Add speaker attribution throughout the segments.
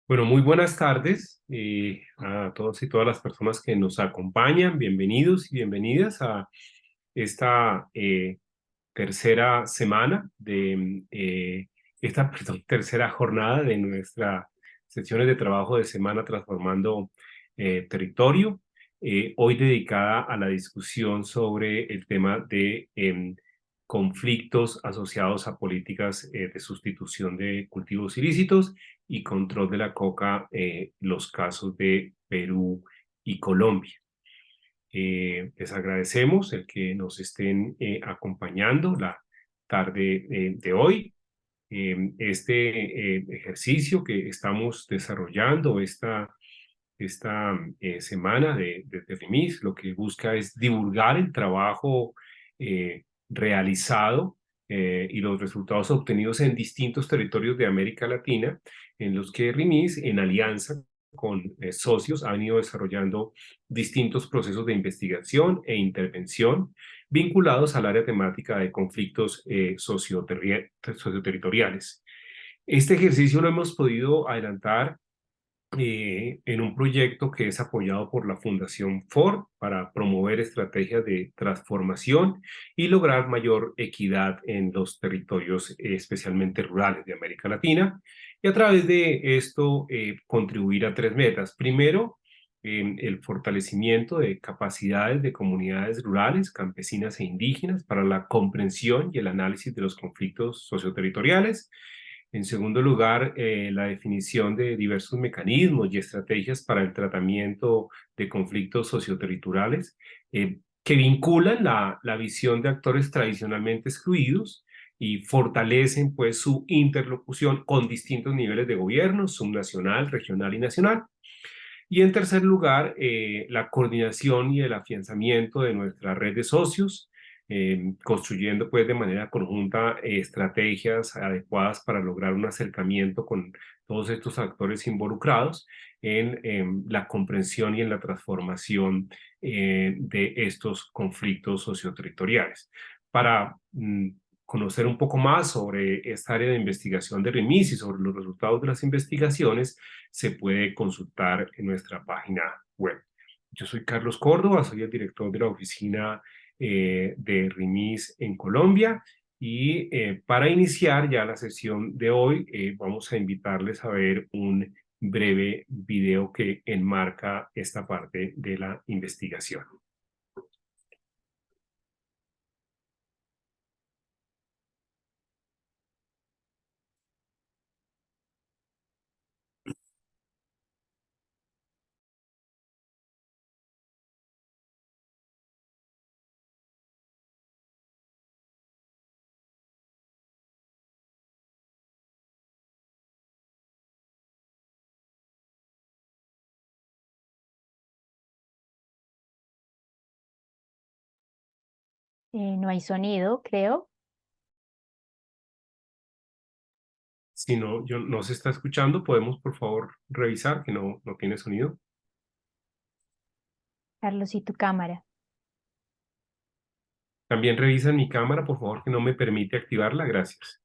Speaker 1: Bueno, muy buenas tardes a todos y todas las personas que nos acompañan. Bienvenidos y bienvenidas a esta tercera semana perdón, tercera jornada de nuestras sesiones de trabajo de semana transformando territorio. Hoy dedicada a la discusión sobre el tema de conflictos asociados a políticas de sustitución de cultivos ilícitos y control de la coca, los casos de Perú y Colombia. Les agradecemos el que nos estén acompañando la tarde de hoy. Este ejercicio que estamos desarrollando esta semana de REMIS, lo que busca es divulgar el trabajo realizado y los resultados obtenidos en distintos territorios de América Latina, en los que REMIS, en alianza con socios, ha venido desarrollando distintos procesos de investigación e intervención vinculados al área temática de conflictos socioterritoriales. Este ejercicio lo hemos podido adelantar en un proyecto que es apoyado por la Fundación Ford para promover estrategias de transformación y lograr mayor equidad en los territorios, especialmente rurales de América Latina. Y a través de esto, contribuir a tres metas. Primero, el fortalecimiento de capacidades de comunidades rurales, campesinas e indígenas para la comprensión y el análisis de los conflictos socioterritoriales. En segundo lugar, la definición de diversos mecanismos y estrategias para el tratamiento de conflictos socioterritoriales que vinculan la visión de actores tradicionalmente excluidos y fortalecen pues su interlocución con distintos niveles de gobierno, subnacional, regional y nacional. Y en tercer lugar, la coordinación y el afianzamiento de nuestra red de socios, construyendo pues de manera conjunta estrategias adecuadas para lograr un acercamiento con todos estos actores involucrados en la comprensión y en la transformación de estos conflictos socioterritoriales. Para conocer un poco más sobre esta área de investigación de REMIS y sobre los resultados de las investigaciones, se puede consultar en nuestra página web. Yo soy Carlos Córdoba, soy el director de la oficina de REMIS en Colombia y para iniciar ya la sesión de hoy vamos a invitarles a ver un breve video que enmarca esta parte de la investigación.
Speaker 2: No hay sonido, creo.
Speaker 1: Si no se está escuchando, podemos por favor revisar que no tiene sonido.
Speaker 2: Carlos, ¿y tu cámara?
Speaker 1: También revisan mi cámara, por favor, que no me permite activarla. Gracias.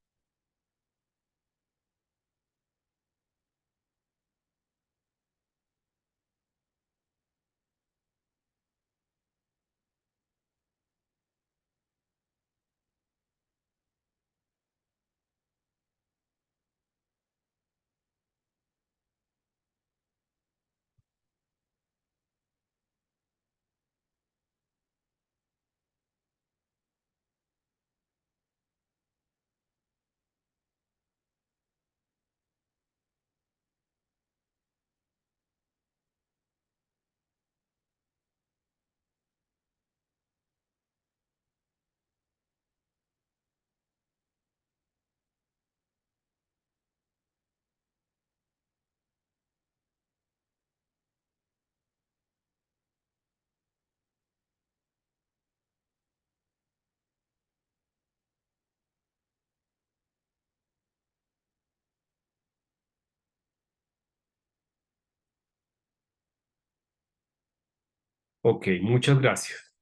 Speaker 1: Ok, muchas gracias.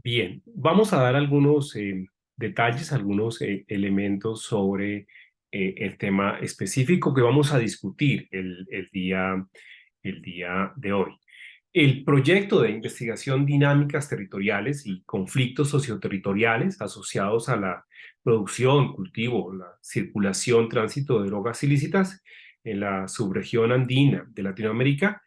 Speaker 1: Bien, vamos a dar algunos detalles, algunos elementos sobre el tema específico que vamos a discutir el día de hoy. El proyecto de investigación dinámicas territoriales y conflictos socioterritoriales asociados a la producción, cultivo, la circulación, tránsito de drogas ilícitas en la subregión andina de Latinoamérica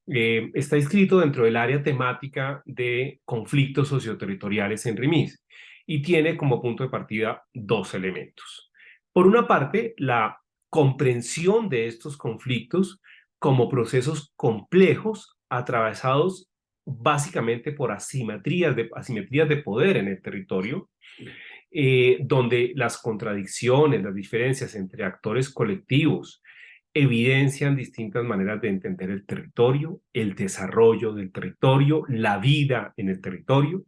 Speaker 1: está inscrito dentro del área temática de conflictos socioterritoriales en RIMIS y tiene como punto de partida dos elementos. Por una parte, la comprensión de estos conflictos como procesos complejos atravesados básicamente por asimetrías de poder en el territorio, donde las contradicciones, las diferencias entre actores colectivos evidencian distintas maneras de entender el territorio, el desarrollo del territorio, la vida en el territorio,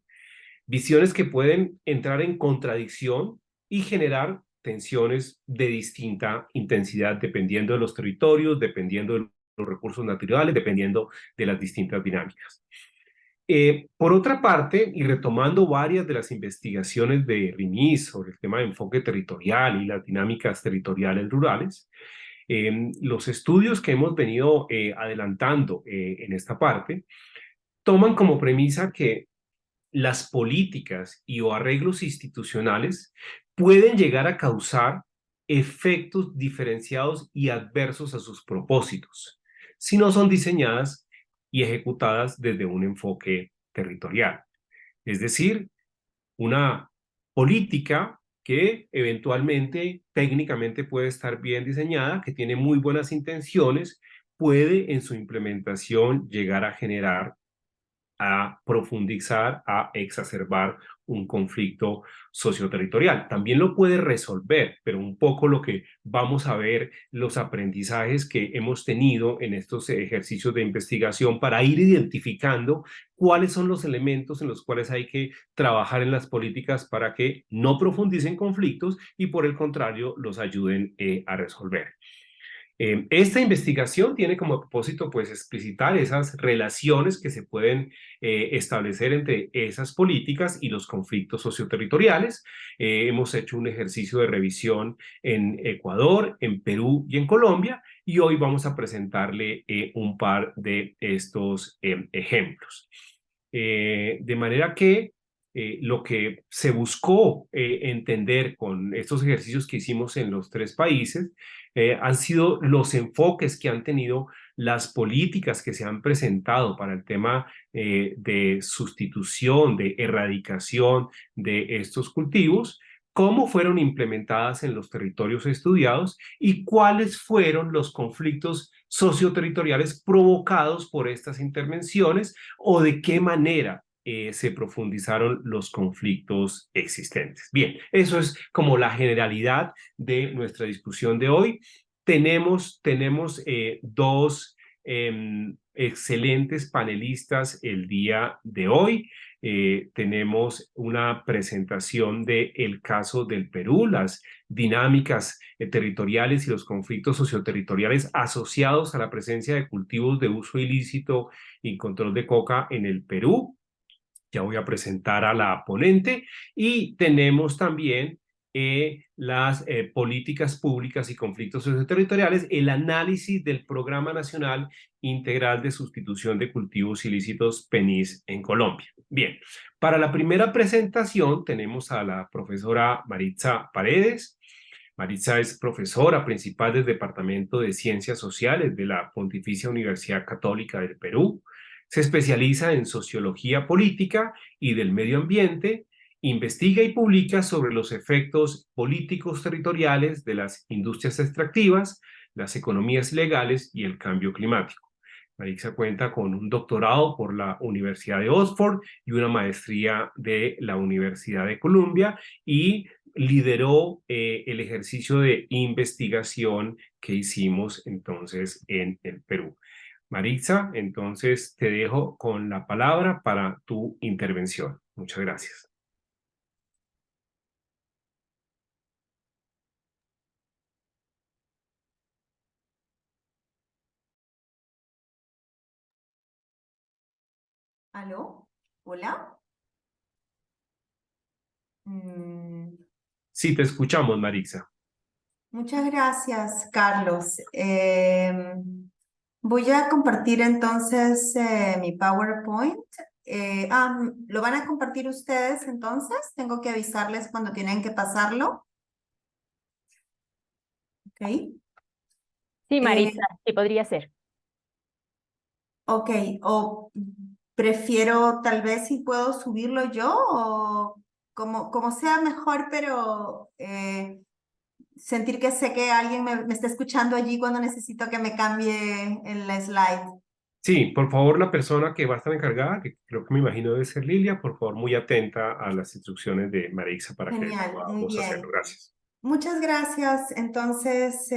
Speaker 1: visiones que pueden entrar en contradicción y generar tensiones de distinta intensidad dependiendo de los territorios, dependiendo de los recursos naturales, dependiendo de las distintas dinámicas. Por otra parte, y retomando varias de las investigaciones de RIMIS sobre el tema de enfoque territorial y las dinámicas territoriales rurales, los estudios que hemos venido adelantando en esta parte toman como premisa que las políticas y o arreglos institucionales pueden llegar a causar efectos diferenciados y adversos a sus propósitos, si no son diseñadas y ejecutadas desde un enfoque territorial. Es decir, una política que eventualmente técnicamente puede estar bien diseñada, que tiene muy buenas intenciones, puede en su implementación llegar a generar, a profundizar, a exacerbar un conflicto socioterritorial. También lo puede resolver, pero un poco lo que vamos a ver, los aprendizajes que hemos tenido en estos ejercicios de investigación para ir identificando cuáles son los elementos en los cuales hay que trabajar en las políticas para que no profundicen conflictos y por el contrario los ayuden a resolver. Esta investigación tiene como propósito pues explicitar esas relaciones que se pueden establecer entre esas políticas y los conflictos socioterritoriales. Hemos hecho un ejercicio de revisión en Ecuador, en Perú y en Colombia y hoy vamos a presentarle un par de estos ejemplos. De manera que lo que se buscó entender con estos ejercicios que hicimos en los tres países han sido los enfoques que han tenido las políticas que se han presentado para el tema de sustitución, de erradicación de estos cultivos, cómo fueron implementadas en los territorios estudiados y cuáles fueron los conflictos socioterritoriales provocados por estas intervenciones o de qué manera se profundizaron los conflictos existentes. Bien, eso es como la generalidad de nuestra discusión de hoy. Tenemos dos excelentes panelistas el día de hoy. Tenemos una presentación del caso del Perú, las dinámicas territoriales y los conflictos socioterritoriales asociados a la presencia de cultivos de uso ilícito y control de coca en el Perú. Ya voy a presentar a la ponente y tenemos también las políticas públicas y conflictos socioterritoriales, el análisis del Programa Nacional Integral de Sustitución de Cultivos Ilícitos PENIS en Colombia. Bien, para la primera presentación tenemos a la profesora Maritza Paredes. Maritza es profesora principal del Departamento de Ciencias Sociales de la Pontificia Universidad Católica del Perú. Se especializa en sociología política y del medio ambiente, investiga y publica sobre los efectos políticos territoriales de las industrias extractivas, las economías legales y el cambio climático. Maritza cuenta con un doctorado por la Universidad de Oxford y una maestría de la Universidad de Columbia y lideró el ejercicio de investigación que hicimos entonces en el Perú. Maritza, entonces te dejo con la palabra para tu intervención. Muchas gracias.
Speaker 3: ¿Aló? ¿Hola? Mm,
Speaker 1: Sí, te escuchamos, Maritza.
Speaker 3: Muchas gracias, Carlos. Voy a compartir entonces mi PowerPoint. ¿Lo van a compartir ustedes entonces? Tengo que avisarles cuando tienen que pasarlo. Ok.
Speaker 2: Sí,
Speaker 3: Eh,
Speaker 2: Maritza, sí podría ser.
Speaker 3: ok, o prefiero tal vez si puedo subirlo yo o como sea mejor, pero sentir que sé que alguien me está escuchando allí cuando necesito que me cambie el slide.
Speaker 1: Sí, por favor, la persona que va a estar encargada, que creo que me imagino debe ser Lilia, por favor, muy atenta a las instrucciones de Marixa para que
Speaker 3: Genial, muy
Speaker 1: podamos hacerlo.
Speaker 3: bien.
Speaker 1: Gracias.
Speaker 3: Muchas gracias. Entonces,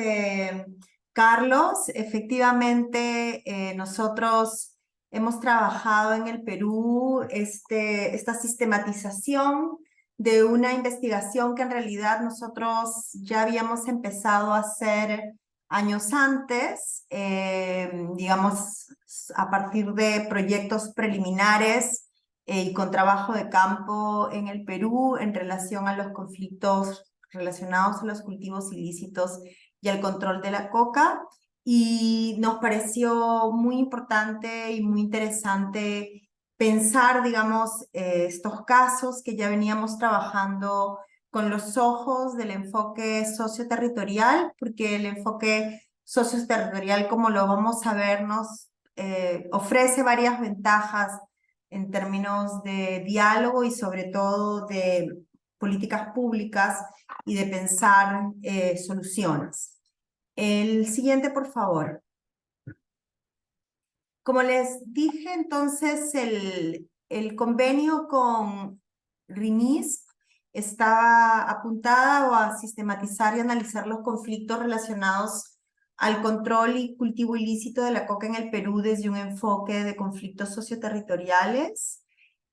Speaker 3: Carlos, efectivamente, nosotros hemos trabajado en el Perú esta sistematización de una investigación que en realidad nosotros ya habíamos empezado a hacer años antes, digamos, a partir de proyectos preliminares y con trabajo de campo en el Perú en relación a los conflictos relacionados a los cultivos ilícitos y al control de la coca. Y nos pareció muy importante y muy interesante pensar, digamos, estos casos que ya veníamos trabajando con los ojos del enfoque socioterritorial, porque el enfoque socioterritorial, como lo vamos a ver, nos ofrece varias ventajas en términos de diálogo y sobre todo de políticas públicas y de pensar soluciones. El siguiente, por favor. Como les dije, entonces, el convenio con RIMIS está apuntada a sistematizar y analizar los conflictos relacionados al control y cultivo ilícito de la coca en el Perú desde un enfoque de conflictos socioterritoriales.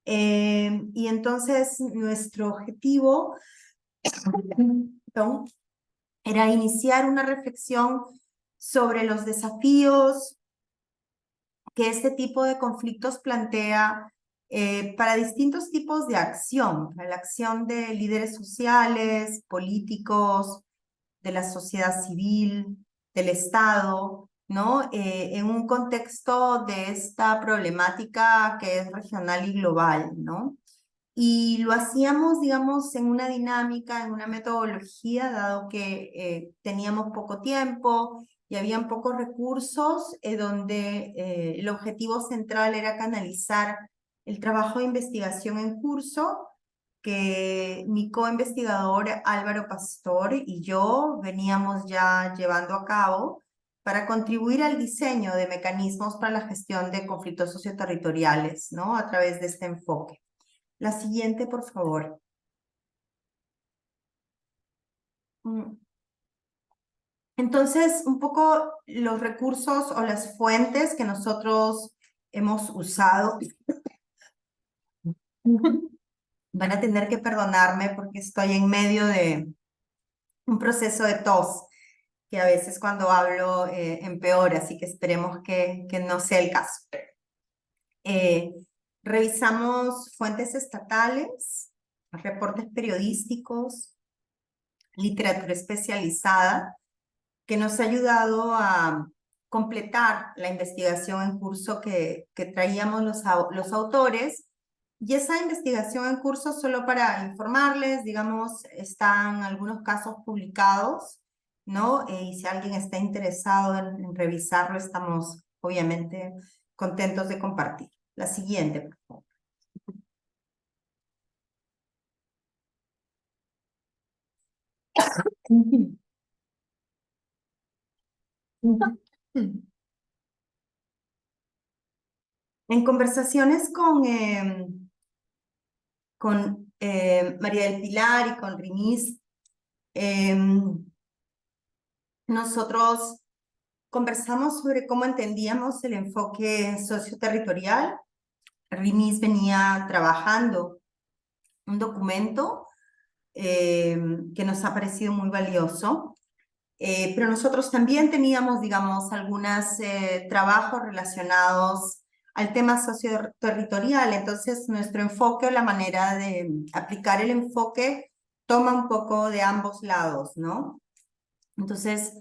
Speaker 3: Y entonces nuestro objetivo era iniciar una reflexión sobre los desafíos que este tipo de conflictos plantea para distintos tipos de acción, para la acción de líderes sociales, políticos, de la sociedad civil, del Estado, ¿no? En un contexto de esta problemática que es regional y global, ¿no? Y lo hacíamos, digamos, en una dinámica, en una metodología, dado que teníamos poco tiempo y habían pocos recursos, donde el objetivo central era canalizar el trabajo de investigación en curso que mi co-investigador Álvaro Pastor y yo veníamos ya llevando a cabo para contribuir al diseño de mecanismos para la gestión de conflictos socioterritoriales, ¿no? A través de este enfoque. La siguiente, por favor. Entonces, un poco los recursos o las fuentes que nosotros hemos usado. Van a tener que perdonarme porque estoy en medio de un proceso de tos, que a veces cuando hablo empeora, así que esperemos que no sea el caso. Revisamos fuentes estatales, reportes periodísticos, literatura especializada, que nos ha ayudado a completar la investigación en curso que traíamos los autores. Y esa investigación en curso, solo para informarles, digamos, están algunos casos publicados, ¿no? Y si alguien está interesado en revisarlo, estamos obviamente contentos de compartir. La siguiente, por favor. En conversaciones con María del Pilar y con Rimis, nosotros conversamos sobre cómo entendíamos el enfoque socioterritorial. Rimis venía trabajando un documento que nos ha parecido muy valioso, pero nosotros también teníamos, digamos, algunos trabajos relacionados al tema socioterritorial. Entonces, nuestro enfoque o la manera de aplicar el enfoque toma un poco de ambos lados, ¿no? Entonces,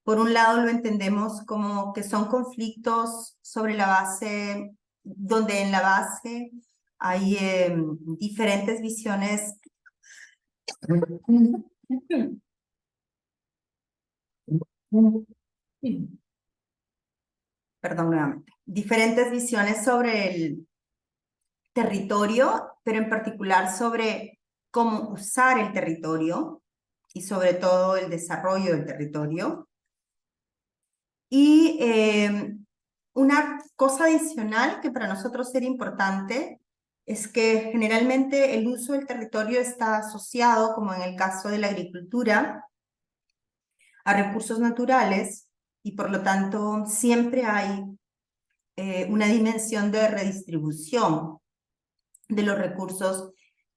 Speaker 3: por un lado lo entendemos como que son conflictos sobre la base, donde en la base hay diferentes visiones. Perdón, nuevamente. Diferentes visiones sobre el territorio, pero en particular sobre cómo usar el territorio y sobre todo el desarrollo del territorio. Y una cosa adicional que para nosotros era importante es que generalmente el uso del territorio está asociado, como en el caso de la agricultura, a recursos naturales y por lo tanto siempre hay una dimensión de redistribución de los recursos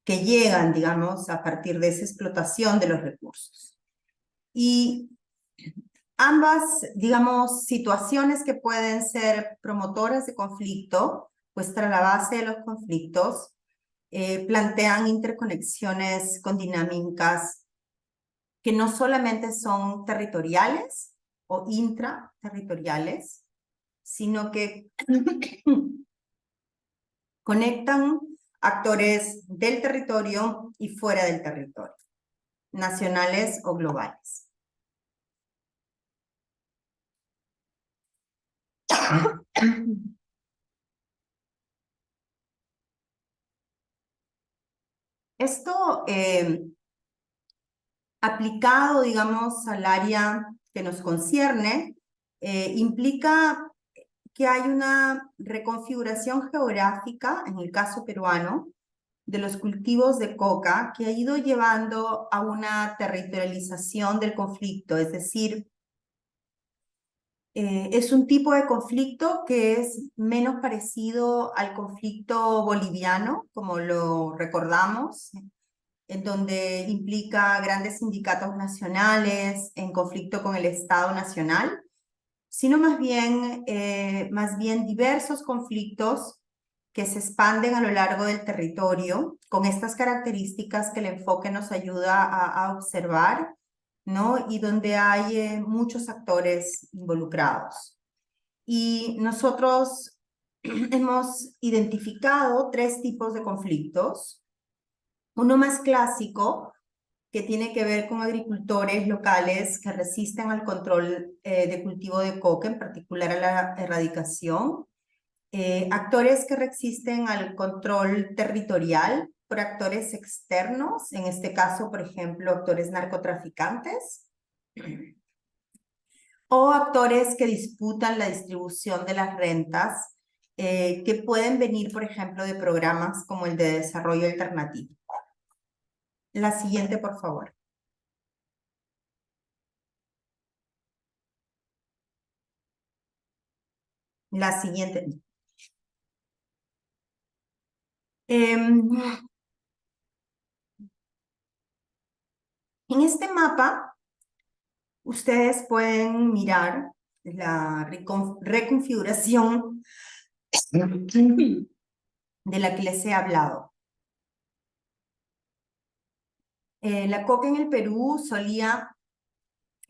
Speaker 3: que llegan, digamos, a partir de esa explotación de los recursos. Y ambas, digamos, situaciones que pueden ser promotoras de conflicto, pues tras la base de los conflictos, plantean interconexiones con dinámicas que no solamente son territoriales o intraterritoriales, sino que conectan actores del territorio y fuera del territorio, nacionales o globales. Esto aplicado, digamos, al área que nos concierne, implica que hay una reconfiguración geográfica, en el caso peruano, de los cultivos de coca que ha ido llevando a una territorialización del conflicto, es decir, es un tipo de conflicto que es menos parecido al conflicto boliviano, como lo recordamos, en donde implica grandes sindicatos nacionales en conflicto con el Estado nacional, sino más bien diversos conflictos que se expanden a lo largo del territorio con estas características que el enfoque nos ayuda a observar, ¿no? Y donde hay muchos actores involucrados. Y nosotros hemos identificado 3 tipos de conflictos. Uno más clásico, que tiene que ver con agricultores locales que resisten al control de cultivo de coca, en particular a la erradicación. Actores que resisten al control territorial por actores externos, en este caso, por ejemplo, actores narcotraficantes, o actores que disputan la distribución de las rentas, que pueden venir, por ejemplo, de programas como el de desarrollo alternativo. La siguiente, por favor. La siguiente. En este mapa, ustedes pueden mirar la reconfiguración de la que les he hablado. La coca en el Perú solía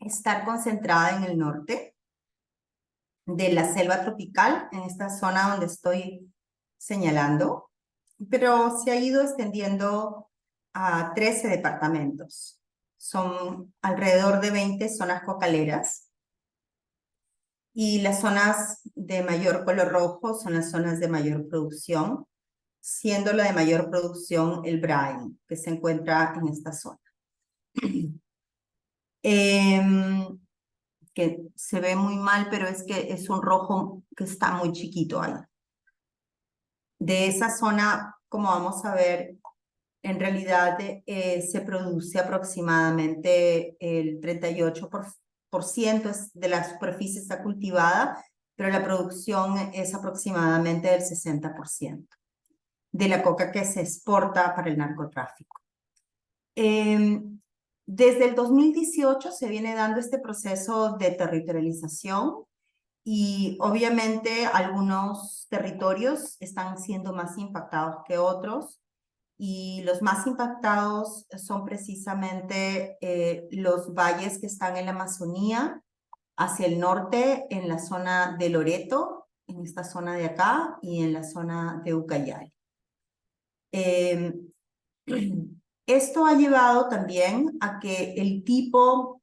Speaker 3: estar concentrada en el norte de la selva tropical, en esta zona donde estoy señalando, pero se ha ido extendiendo a 13 departamentos. Son alrededor de 20 zonas cocaleras. Y las zonas de mayor color rojo son las zonas de mayor producción, siendo la de mayor producción el Brain, que se encuentra en esta zona. Que se ve muy mal, pero es que es un rojo que está muy chiquito ahí. De esa zona, como vamos a ver, en realidad se produce aproximadamente el 38% de la superficie está cultivada, pero la producción es aproximadamente del 60% de la coca que se exporta para el narcotráfico. Desde el 2018 se viene dando este proceso de territorialización y obviamente algunos territorios están siendo más impactados que otros. y los más impactados son precisamente los valles que están en la Amazonía, hacia el norte, en la zona de Loreto, en esta zona de acá, y en la zona de Ucayali. Esto ha llevado también a que el tipo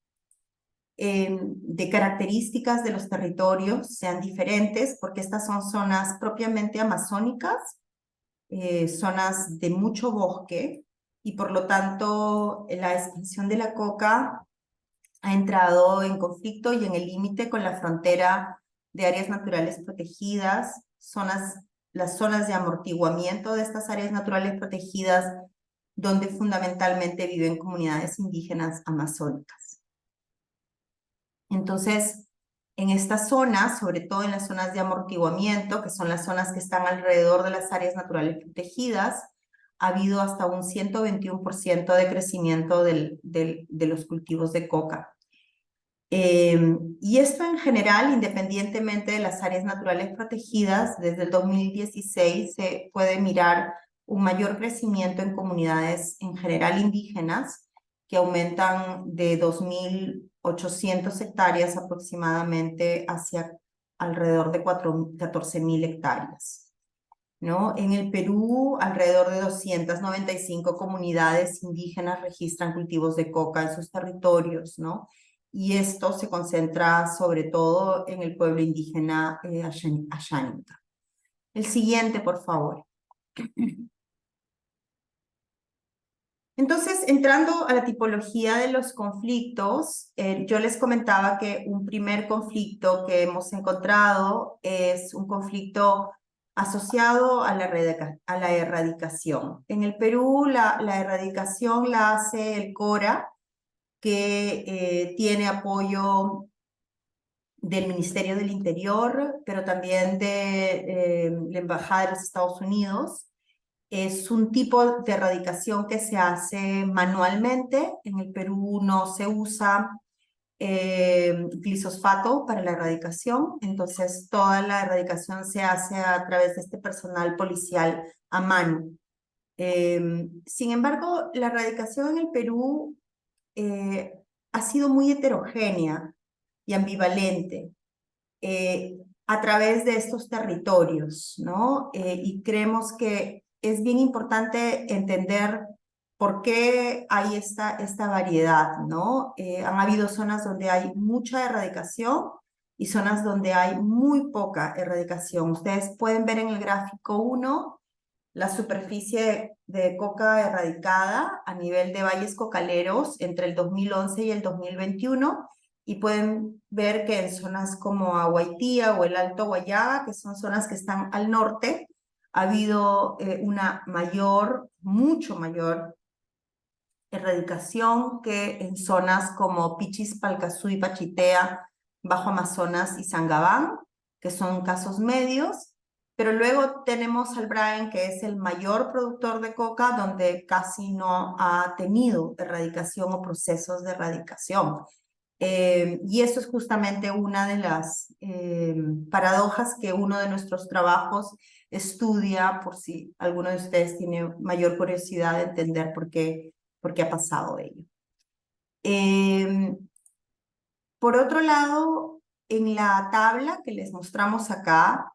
Speaker 3: de características de los territorios sean diferentes, porque estas son zonas propiamente amazónicas, zonas de mucho bosque, y por lo tanto la expansión de la coca ha entrado en conflicto y en el límite con la frontera de áreas naturales protegidas, las zonas de amortiguamiento de estas áreas naturales protegidas, donde fundamentalmente viven comunidades indígenas amazónicas. Entonces, en estas zonas, sobre todo en las zonas de amortiguamiento, que son las zonas que están alrededor de las áreas naturales protegidas, ha habido hasta un 121% de crecimiento de los cultivos de coca. Y esto en general, independientemente de las áreas naturales protegidas, desde el 2016 se puede mirar un mayor crecimiento en comunidades en general indígenas, que aumentan de 2.800 hectáreas aproximadamente hacia alrededor de 14.000 hectáreas, ¿no? En el Perú, alrededor de 295 comunidades indígenas registran cultivos de coca en sus territorios, ¿no? Y esto se concentra sobre todo en el pueblo indígena Asháninka. El siguiente, por favor. Entonces, entrando a la tipología de los conflictos, yo les comentaba que un primer conflicto que hemos encontrado es un conflicto asociado a la erradicación. En el Perú, la erradicación la hace el CORA, que tiene apoyo del Ministerio del Interior, pero también de la Embajada de los Estados Unidos. Es un tipo de erradicación que se hace manualmente. En el Perú no se usa glisosfato para la erradicación, entonces toda la erradicación se hace a través de este personal policial a mano. Sin embargo, la erradicación en el Perú ha sido muy heterogénea y ambivalente a través de estos territorios, ¿no? Y creemos que es bien importante entender por qué hay esta variedad, ¿no? Han habido zonas donde hay mucha erradicación y zonas donde hay muy poca erradicación. Ustedes pueden ver en el gráfico 1 la superficie de coca erradicada a nivel de valles cocaleros entre el 2011 y el 2021, y pueden ver que en zonas como Aguaitía o el Alto Guayaba, que son zonas que están al norte, ha habido una mucho mayor erradicación que en zonas como Pichis, Palcazú, Pachitea, Bajo Amazonas y Sangabán, que son casos medios. Pero luego tenemos al Braen, que es el mayor productor de coca, donde casi no ha tenido erradicación o procesos de erradicación. Y eso es justamente una de las paradojas que uno de nuestros trabajos estudia, por si alguno de ustedes tiene mayor curiosidad de entender por qué ha pasado ello. Por otro lado, en la tabla que les mostramos acá,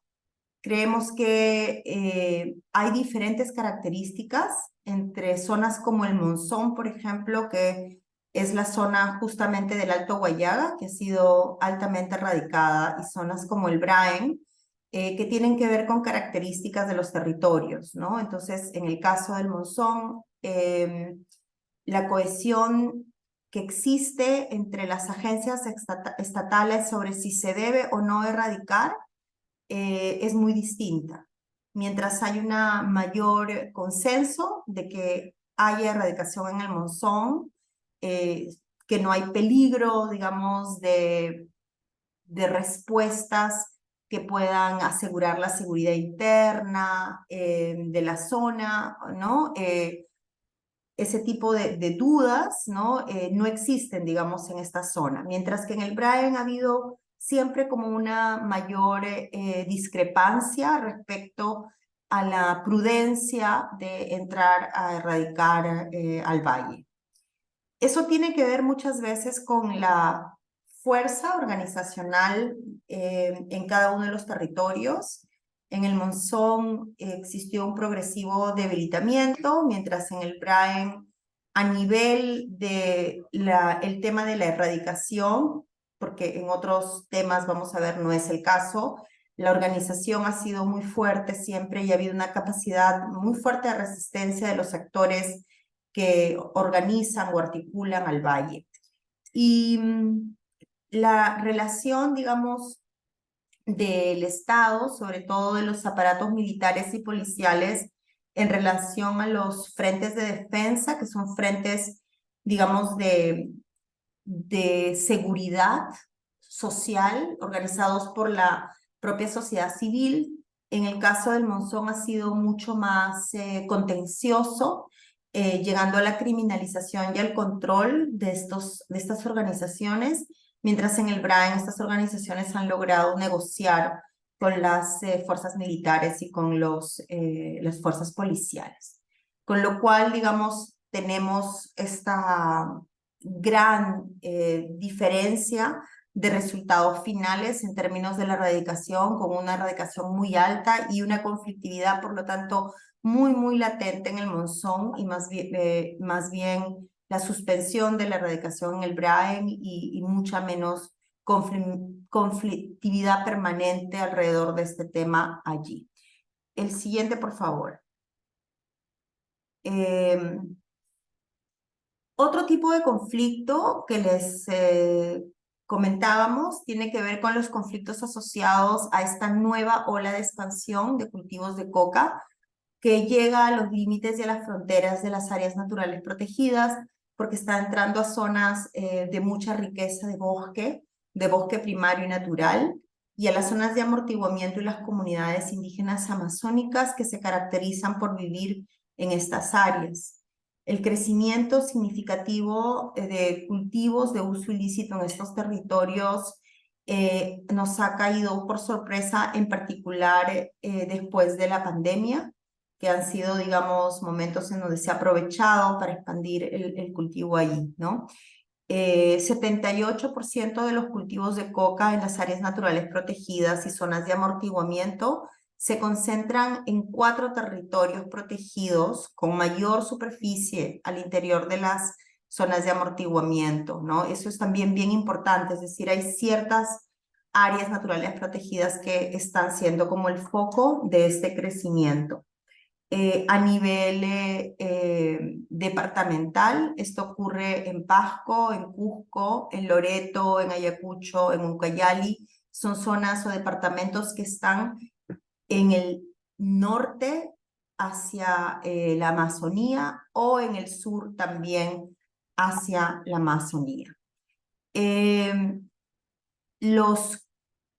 Speaker 3: creemos que hay diferentes características entre zonas como el Monzón, por ejemplo, que es la zona justamente del Alto Guayaga, que ha sido altamente erradicada, y zonas como el Braen, que tienen que ver con características de los territorios, ¿no? Entonces, en el caso del Monzón, la cohesión que existe entre las agencias estatales sobre si se debe o no erradicar es muy distinta. Mientras hay un mayor consenso de que haya erradicación en el Monzón, que no hay peligro, digamos, de respuestas que puedan asegurar la seguridad interna de la zona, ¿no? Ese tipo de dudas, ¿no? No existen, digamos, en esta zona. Mientras que en el Braen ha habido siempre como una mayor discrepancia respecto a la prudencia de entrar a erradicar al valle. Eso tiene que ver muchas veces con la fuerza organizacional en cada uno de los territorios. En el Monzón existió un progresivo debilitamiento, mientras en el Braen, a nivel de el tema de la erradicación, porque en otros temas, vamos a ver, no es el caso, la organización ha sido muy fuerte siempre y ha habido una capacidad muy fuerte de resistencia de los actores que organizan o articulan al valle. Y la relación, digamos, del Estado, sobre todo de los aparatos militares y policiales, en relación a los frentes de defensa, que son frentes, digamos, de seguridad social, organizados por la propia sociedad civil. En el caso del Monzón ha sido mucho más contencioso, llegando a la criminalización y al control de estas organizaciones, mientras en el Braen estas organizaciones han logrado negociar con las fuerzas militares y con las fuerzas policiales. Con lo cual, digamos, tenemos esta gran diferencia de resultados finales en términos de la erradicación, con una erradicación muy alta y una conflictividad, por lo tanto, muy latente en el Monzón, y más bien la suspensión de la erradicación en el Braen y mucha menos conflictividad permanente alrededor de este tema allí. El siguiente, por favor. Otro tipo de conflicto que les comentábamos tiene que ver con los conflictos asociados a esta nueva ola de expansión de cultivos de coca que llega a los límites y a las fronteras de las áreas naturales protegidas, porque está entrando a zonas de mucha riqueza de bosque primario y natural, y a las zonas de amortiguamiento y las comunidades indígenas amazónicas que se caracterizan por vivir en estas áreas. El crecimiento significativo de cultivos de uso ilícito en estos territorios nos ha caído por sorpresa, en particular después de la pandemia, que han sido, digamos, momentos en donde se ha aprovechado para expandir el cultivo allí, ¿no? 78% de los cultivos de coca en las áreas naturales protegidas y zonas de amortiguamiento se concentran en 4 territorios protegidos con mayor superficie al interior de las zonas de amortiguamiento, ¿no? Eso es también bien importante, es decir, hay ciertas áreas naturales protegidas que están siendo como el foco de este crecimiento. A nivel departamental, esto ocurre en Pasco, en Cusco, en Loreto, en Ayacucho, en Ucayali. Son zonas o departamentos que están en el norte hacia la Amazonía o en el sur también hacia la Amazonía.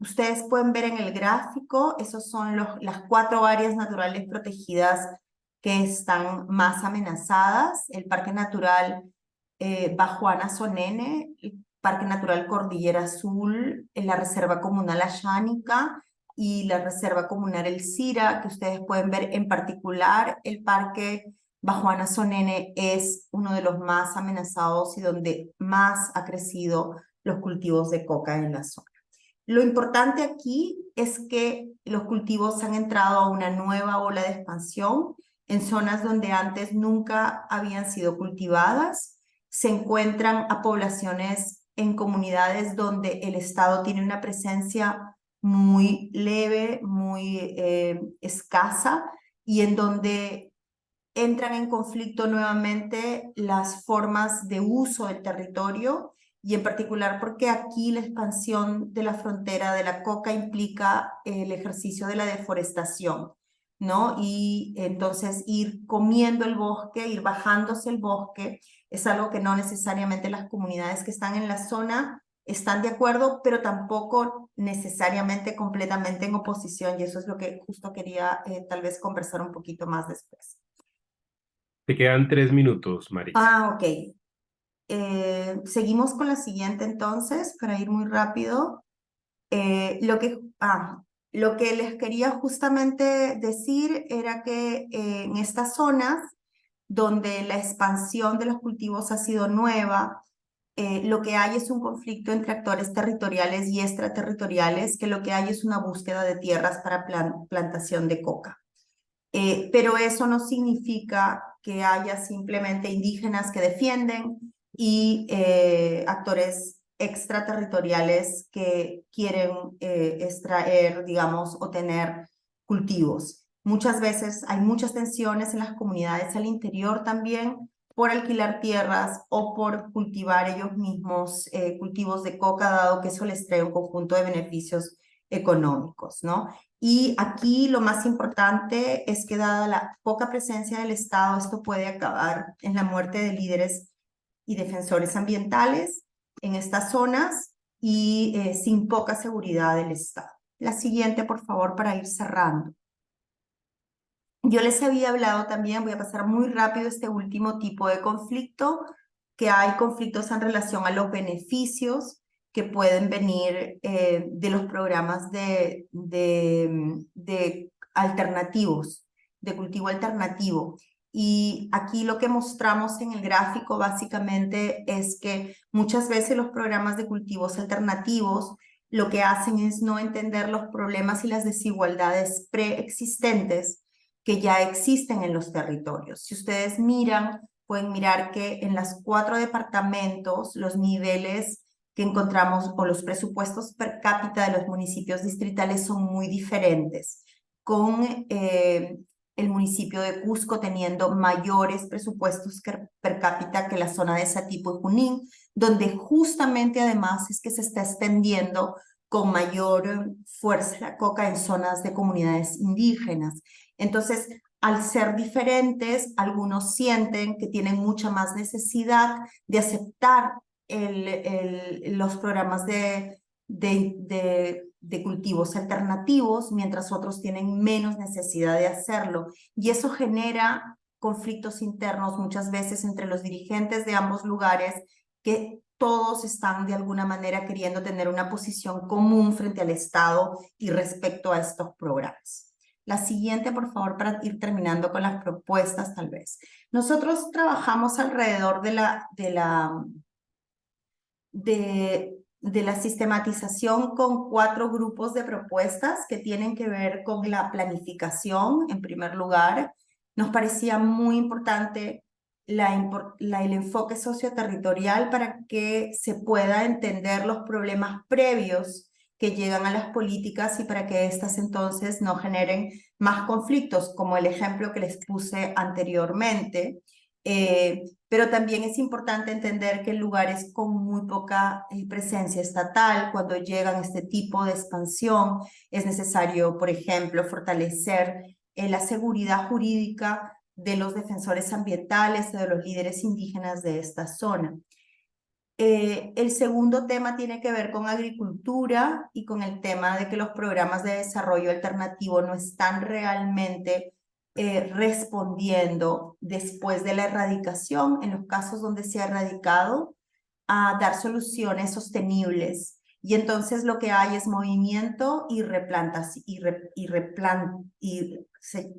Speaker 3: Ustedes pueden ver en el gráfico, esos son las 4 áreas naturales protegidas que están más amenazadas: el Parque Natural Bajuana Sonene, el Parque Natural Cordillera Azul, la Reserva Comunal Ashánica y la Reserva Comunal El Sira, que ustedes pueden ver. En particular, el Parque Bajuana Sonene es uno de los más amenazados y donde más ha crecido los cultivos de coca en la zona. Lo importante aquí es que los cultivos han entrado a una nueva ola de expansión en zonas donde antes nunca habían sido cultivadas. Se encuentran a poblaciones en comunidades donde el Estado tiene una presencia muy leve, muy escasa, y en donde entran en conflicto nuevamente las formas de uso del territorio, y en particular porque aquí la expansión de la frontera de la coca implica el ejercicio de la deforestación, ¿no? Y entonces ir comiendo el bosque, ir bajándose el bosque, es algo que no necesariamente las comunidades que están en la zona están de acuerdo, pero tampoco necesariamente completamente en oposición, y eso es lo que justo quería tal vez conversar un poquito más después.
Speaker 1: Te quedan 3 minutos, Maritza.
Speaker 3: Ok. Seguimos con la siguiente entonces, para ir muy rápido. Lo que les quería justamente decir era que en estas zonas donde la expansión de los cultivos ha sido nueva, lo que hay es un conflicto entre actores territoriales y extraterritoriales, que lo que hay es una búsqueda de tierras para plantación de coca. Pero eso no significa que haya simplemente indígenas que defienden y actores extraterritoriales que quieren extraer, digamos, o tener cultivos. Muchas veces hay muchas tensiones en las comunidades al interior también por alquilar tierras o por cultivar ellos mismos cultivos de coca, dado que eso les trae un conjunto de beneficios económicos, ¿no? Y aquí lo más importante es que dada la poca presencia del Estado, esto puede acabar en la muerte de líderes y defensores ambientales en estas zonas y sin poca seguridad del Estado. La siguiente, por favor, para ir cerrando. Yo les había hablado también, voy a pasar muy rápido este último tipo de conflicto, que hay conflictos en relación a los beneficios que pueden venir de los programas de alternativos, de cultivo alternativo. Y aquí lo que mostramos en el gráfico básicamente es que muchas veces los programas de cultivos alternativos lo que hacen es no entender los problemas y las desigualdades preexistentes que ya existen en los territorios. Si ustedes miran, pueden mirar que en los 4 departamentos los niveles que encontramos o los presupuestos per cápita de los municipios distritales son muy diferentes, con el municipio de Cusco teniendo mayores presupuestos per cápita que la zona de Satipo y Junín, donde justamente además es que se está extendiendo con mayor fuerza la coca en zonas de comunidades indígenas. Entonces, al ser diferentes, algunos sienten que tienen mucha más necesidad de aceptar los programas de cultivos alternativos, mientras otros tienen menos necesidad de hacerlo. Y eso genera conflictos internos muchas veces entre los dirigentes de ambos lugares, que todos están de alguna manera queriendo tener una posición común frente al Estado y respecto a estos programas. La siguiente, por favor, para ir terminando con las propuestas, tal vez. Nosotros trabajamos alrededor de la sistematización con 4 grupos de propuestas que tienen que ver con la planificación, en primer lugar. Nos parecía muy importante el enfoque socioterritorial para que se pueda entender los problemas previos que llegan a las políticas y para que éstas entonces no generen más conflictos, como el ejemplo que les puse anteriormente. Pero también es importante entender que en lugares con muy poca presencia estatal, cuando llegan este tipo de expansión, es necesario, por ejemplo, fortalecer la seguridad jurídica de los defensores ambientales, de los líderes indígenas de esta zona. El segundo tema tiene que ver con agricultura y con el tema de que los programas de desarrollo alternativo no están realmente respondiendo después de la erradicación, en los casos donde se ha erradicado, a dar soluciones sostenibles. Y entonces lo que hay es movimiento y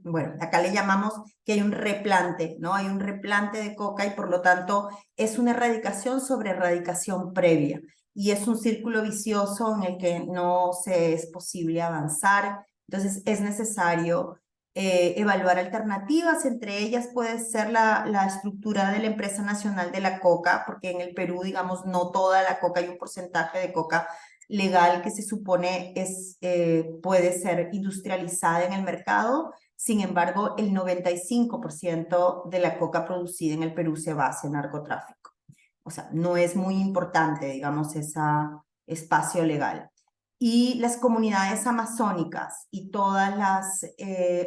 Speaker 3: bueno, acá le llamamos que hay un replante, ¿no? Hay un replante de coca y por lo tanto es una erradicación sobre erradicación previa. Y es un círculo vicioso en el que no se es posible avanzar. Entonces es necesario evaluar alternativas, entre ellas puede ser la estructura de la empresa nacional de la coca, porque en el Perú, digamos, no toda la coca, hay un porcentaje de coca legal que se supone puede ser industrializada en el mercado. Sin embargo, el 95% de la coca producida en el Perú se basa en narcotráfico. O sea, no es muy importante, digamos, ese espacio legal. Y las comunidades amazónicas y todas las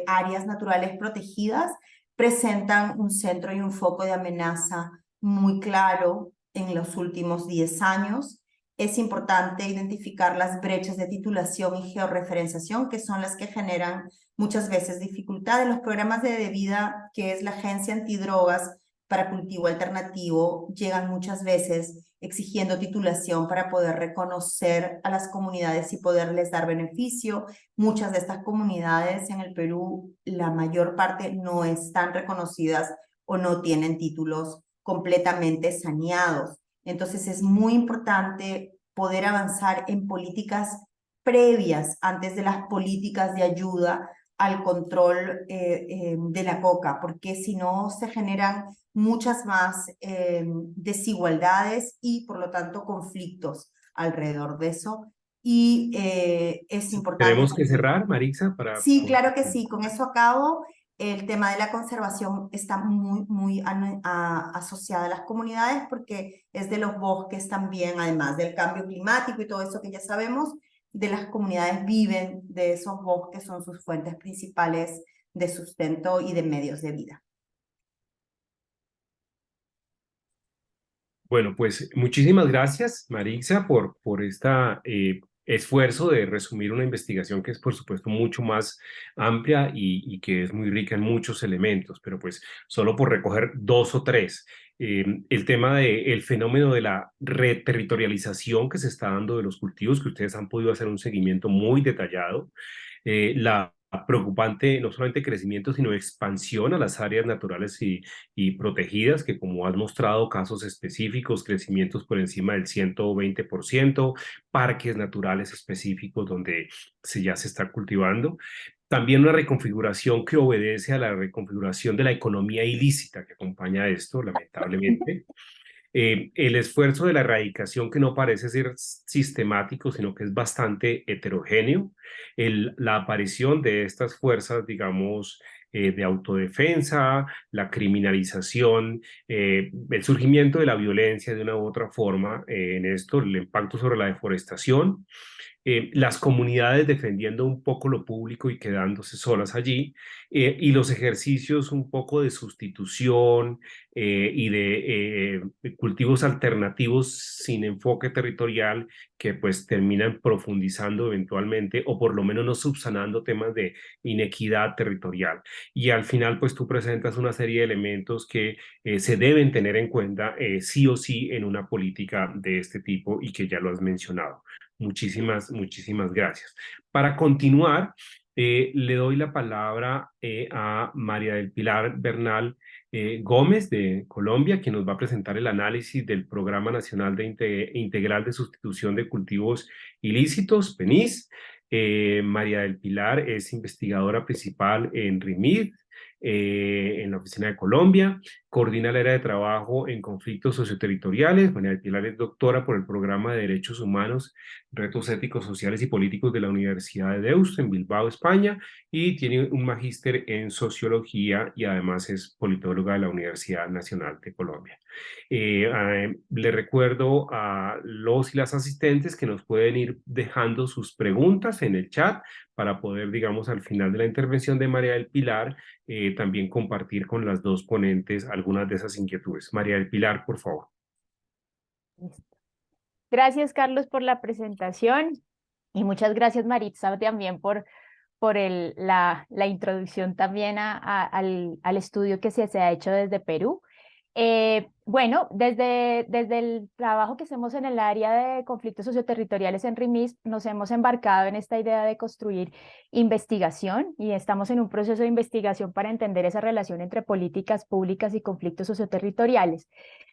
Speaker 3: áreas naturales protegidas presentan un centro y un foco de amenaza muy claro en los últimos 10 años. Es importante identificar las brechas de titulación y georreferenciación, que son las que generan muchas veces dificultades. Los programas de DEVIDA, que es la agencia antidrogas, para cultivo alternativo llegan muchas veces exigiendo titulación para poder reconocer a las comunidades y poderles dar beneficio. Muchas de estas comunidades en el Perú, la mayor parte no están reconocidas o no tienen títulos completamente saneados. Entonces es muy importante poder avanzar en políticas previas antes de las políticas de ayuda al control de la coca, porque si no se generan muchas más desigualdades y por lo tanto conflictos alrededor de eso. Y es importante
Speaker 1: Tenemos que
Speaker 3: también.
Speaker 1: cerrar, Marixa, para...
Speaker 3: Sí, claro que sí, con eso acabo. El tema de la conservación está muy asociada a las comunidades porque es de los bosques también, además del cambio climático y todo eso que ya sabemos, de las comunidades viven de esos bosques, son sus fuentes principales de sustento y de medios de vida.
Speaker 1: Bueno, pues muchísimas gracias, Marixa, por este esfuerzo de resumir una investigación que es, por supuesto, mucho más amplia y que es muy rica en muchos elementos, pero pues solo por recoger dos o tres. El tema del fenómeno de la reterritorialización que se está dando de los cultivos, que ustedes han podido hacer un seguimiento muy detallado, la preocupante no solamente crecimiento, sino expansión a las áreas naturales y protegidas, que como has mostrado casos específicos, crecimientos por encima del 120%, parques naturales específicos donde ya se está cultivando. También una reconfiguración que obedece a la reconfiguración de la economía ilícita que acompaña esto, lamentablemente. El esfuerzo de la erradicación que no parece ser sistemático, sino que es bastante heterogéneo, la aparición de estas fuerzas, digamos, de autodefensa, la criminalización, el surgimiento de la violencia de una u otra forma en esto, el impacto sobre la deforestación, las comunidades defendiendo un poco lo público y quedándose solas allí, y los ejercicios un poco de sustitución y de cultivos alternativos sin enfoque territorial que pues terminan profundizando eventualmente o por lo menos no subsanando temas de inequidad territorial. Y al final pues tú presentas una serie de elementos que se deben tener en cuenta sí o sí en una política de este tipo y que ya lo has mencionado. Muchísimas gracias. Para continuar, le doy la palabra a María del Pilar Bernal Gómez de Colombia, quien nos va a presentar el análisis del Programa Nacional de Integral de Sustitución de Cultivos Ilícitos, PENIS. María del Pilar es investigadora principal en RIMID, en la Oficina de Colombia, coordina el área de trabajo en conflictos socioterritoriales. María del Pilar es doctora por el Programa de Derechos Humanos, Retos Éticos, Sociales y Políticos de la Universidad de Deusto en Bilbao, España, y tiene un magíster en sociología y además es politóloga de la Universidad Nacional de Colombia. Le recuerdo a los y las asistentes que nos pueden ir dejando sus preguntas en el chat para poder, digamos, al final de la intervención de María del Pilar, también compartir con las dos ponentes algunas de esas inquietudes. María del Pilar, por favor.
Speaker 2: Listo. Gracias, Carlos, por la presentación y muchas gracias, Maritza, también por la introducción también al estudio que se ha hecho desde Perú. Bueno, desde el trabajo que hacemos en el área de conflictos socioterritoriales en RIMIS, nos hemos embarcado en esta idea de construir investigación y estamos en un proceso de investigación para entender esa relación entre políticas públicas y conflictos socioterritoriales.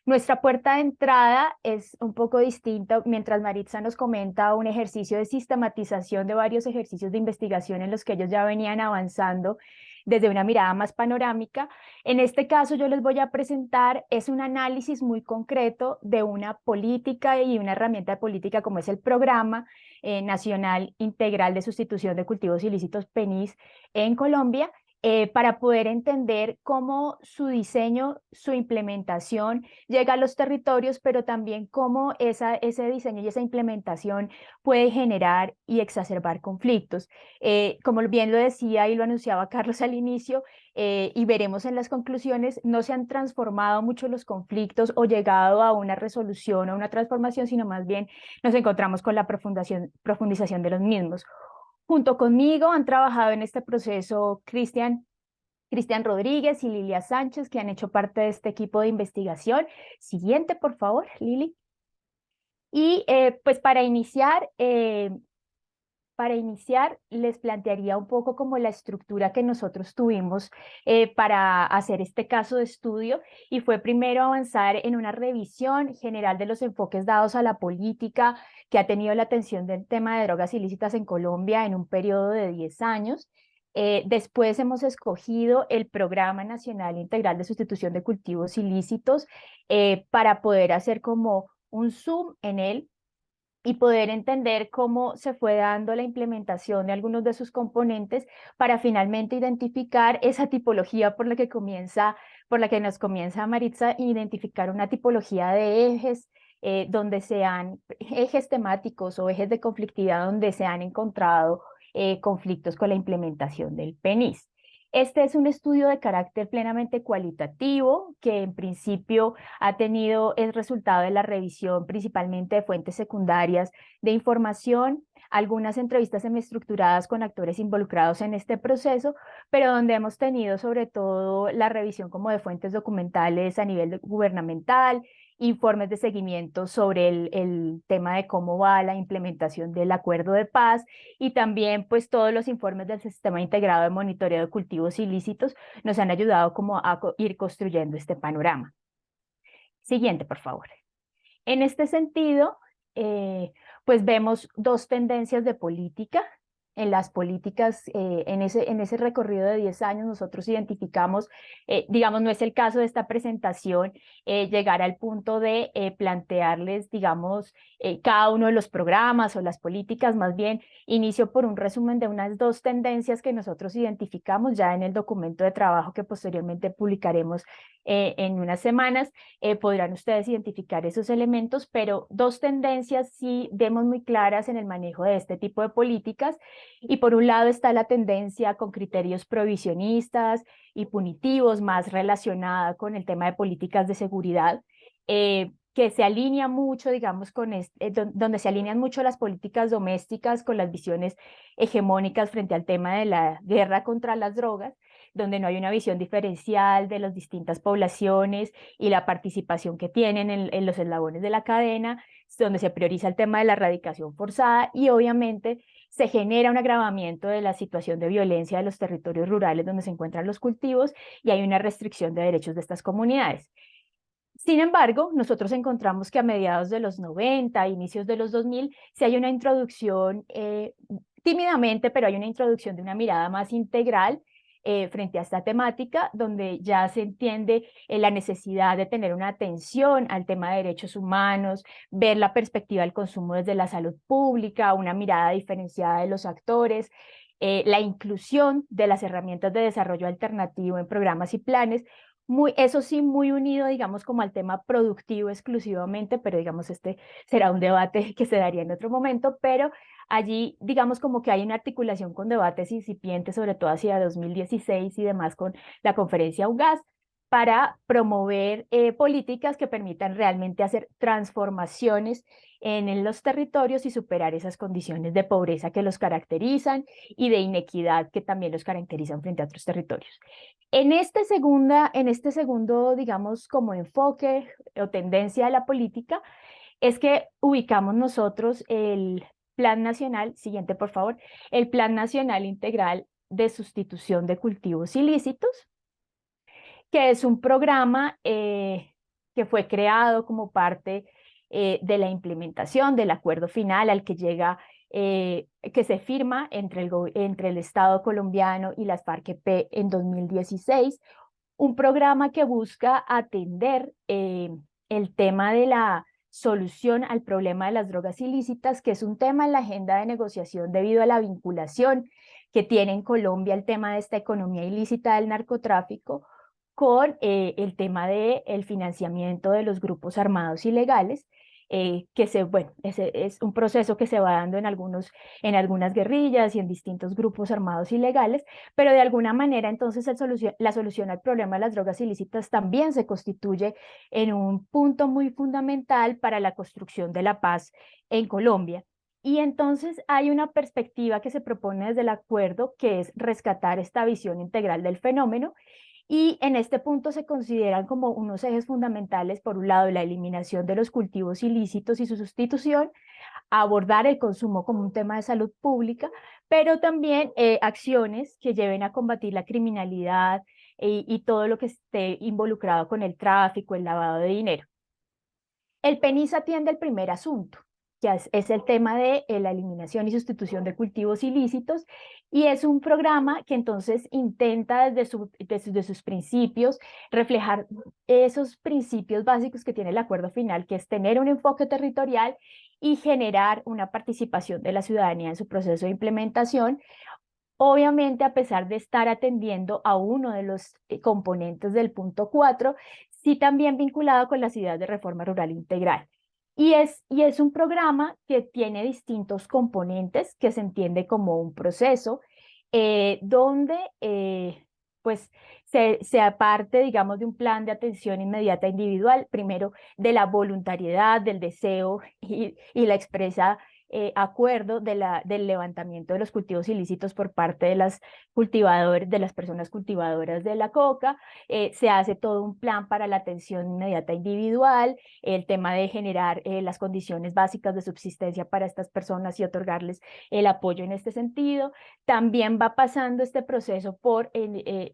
Speaker 2: Nuestra puerta de entrada es un poco distinta, mientras Maritza nos comenta un ejercicio de sistematización de varios ejercicios de investigación en los que ellos ya venían avanzando desde una mirada más panorámica. En este caso yo les voy a presentar es un análisis muy concreto de una política y una herramienta de política como es el Programa Nacional Integral de Sustitución de Cultivos Ilícitos PENIS en Colombia, para poder entender cómo su diseño, su implementación llega a los territorios, pero también cómo ese diseño y esa implementación puede generar y exacerbar conflictos. Como bien lo decía y lo anunciaba Carlos al inicio, y veremos en las conclusiones, no se han transformado mucho los conflictos o llegado a una resolución o una transformación, sino más bien nos encontramos con la profundización de los mismos. Junto conmigo han trabajado en este proceso Cristian Cristian Rodríguez y Lilia Sánchez, que han hecho parte de este equipo de investigación. Siguiente, por favor, Lili. Y pues para iniciar, les plantearía un poco como la estructura que nosotros tuvimos para hacer este caso de estudio, y fue primero avanzar en una revisión general de los enfoques dados a la política que ha tenido la atención del tema de drogas ilícitas en Colombia en un periodo de 10 años. Después hemos escogido el Programa Nacional Integral de Sustitución de Cultivos Ilícitos para poder hacer como un zoom en él y poder entender cómo se fue dando la implementación de algunos de sus componentes para finalmente identificar esa tipología por la que nos comienza Maritza, identificar una tipología de ejes donde sean ejes temáticos o ejes de conflictividad donde se han encontrado conflictos con la implementación del PENIS. Este es un estudio de carácter plenamente cualitativo que en principio ha tenido el resultado de la revisión principalmente de fuentes secundarias de información, algunas entrevistas semiestructuradas con actores involucrados en este proceso, pero donde hemos tenido sobre todo la revisión como de fuentes documentales a nivel gubernamental, informes de seguimiento sobre el tema de cómo va la implementación del acuerdo de paz, y también pues todos los informes del Sistema Integrado de Monitoreo de Cultivos Ilícitos nos han ayudado como a ir construyendo este panorama. Siguiente, por favor. En este sentido, pues vemos dos tendencias de política. En las políticas, en ese recorrido de 10 años, nosotros identificamos, digamos, no es el caso de esta presentación, llegar al punto de plantearles, digamos, cada uno de los programas o las políticas. Más bien, inicio por un resumen de unas dos tendencias que nosotros identificamos ya en el documento de trabajo que posteriormente publicaremos en unas semanas. Podrán ustedes identificar esos elementos, pero dos tendencias sí vemos muy claras en el manejo de este tipo de políticas. Y por un lado está la tendencia con criterios provisionistas y punitivos, más relacionada con el tema de políticas de seguridad, que se alinea mucho, digamos, donde se alinean mucho las políticas domésticas con las visiones hegemónicas frente al tema de la guerra contra las drogas, donde no hay una visión diferencial de las distintas poblaciones y la participación que tienen en los eslabones de la cadena, donde se prioriza el tema de la erradicación forzada, y obviamente se genera un agravamiento de la situación de violencia de los territorios rurales donde se encuentran los cultivos, y hay una restricción de derechos de estas comunidades. Sin embargo, nosotros encontramos que a mediados de los 90, inicios de los 2000, sí hay una introducción, tímidamente, pero hay una introducción de una mirada más integral frente a esta temática, donde ya se entiende la necesidad de tener una atención al tema de derechos humanos, ver la perspectiva del consumo desde la salud pública, una mirada diferenciada de los actores, la inclusión de las herramientas de desarrollo alternativo en programas y planes, eso sí, muy unido, digamos, como al tema productivo exclusivamente, pero digamos, este será un debate que se daría en otro momento, pero allí, digamos, como que hay una articulación con debates incipientes, sobre todo hacia 2016 y demás, con la conferencia UGAS, para promover políticas que permitan realmente hacer transformaciones en los territorios y superar esas condiciones de pobreza que los caracterizan y de inequidad que también los caracterizan frente a otros territorios. En este segundo, digamos, como enfoque o tendencia de la política, es que ubicamos nosotros el Plan Nacional, siguiente por favor, el Plan Nacional Integral de Sustitución de Cultivos Ilícitos, que es un programa que fue creado como parte de la implementación del acuerdo final al que llega, que se firma entre el Estado colombiano y las FARC-EP en 2016, un programa que busca atender el tema de la solución al problema de las drogas ilícitas, que es un tema en la agenda de negociación debido a la vinculación que tiene en Colombia el tema de esta economía ilícita del narcotráfico con el tema del financiamiento de los grupos armados ilegales, ese es un proceso que se va dando en algunas guerrillas y en distintos grupos armados ilegales, pero de alguna manera entonces la solución al problema de las drogas ilícitas también se constituye en un punto muy fundamental para la construcción de la paz en Colombia. Y entonces hay una perspectiva que se propone desde el acuerdo, que es rescatar esta visión integral del fenómeno, y en este punto se consideran como unos ejes fundamentales, por un lado, la eliminación de los cultivos ilícitos y su sustitución, abordar el consumo como un tema de salud pública, pero también acciones que lleven a combatir la criminalidad y todo lo que esté involucrado con el tráfico, el lavado de dinero. El PENIS atiende el primer asunto, que es el tema de la eliminación y sustitución de cultivos ilícitos, y es un programa que entonces intenta desde sus principios reflejar esos principios básicos que tiene el acuerdo final, que es tener un enfoque territorial y generar una participación de la ciudadanía en su proceso de implementación. Obviamente, a pesar de estar atendiendo a uno de los componentes del punto 4, sí también vinculado con las ideas de reforma rural integral. Y es un programa que tiene distintos componentes, que se entiende como un proceso, donde pues se aparte, digamos, de un plan de atención inmediata individual, primero de la voluntariedad, del deseo y la expresa acuerdo del levantamiento de los cultivos ilícitos por parte de de las personas cultivadoras de la coca. Se hace todo un plan para la atención inmediata individual, el tema de generar las condiciones básicas de subsistencia para estas personas y otorgarles el apoyo en este sentido. También va pasando este proceso por,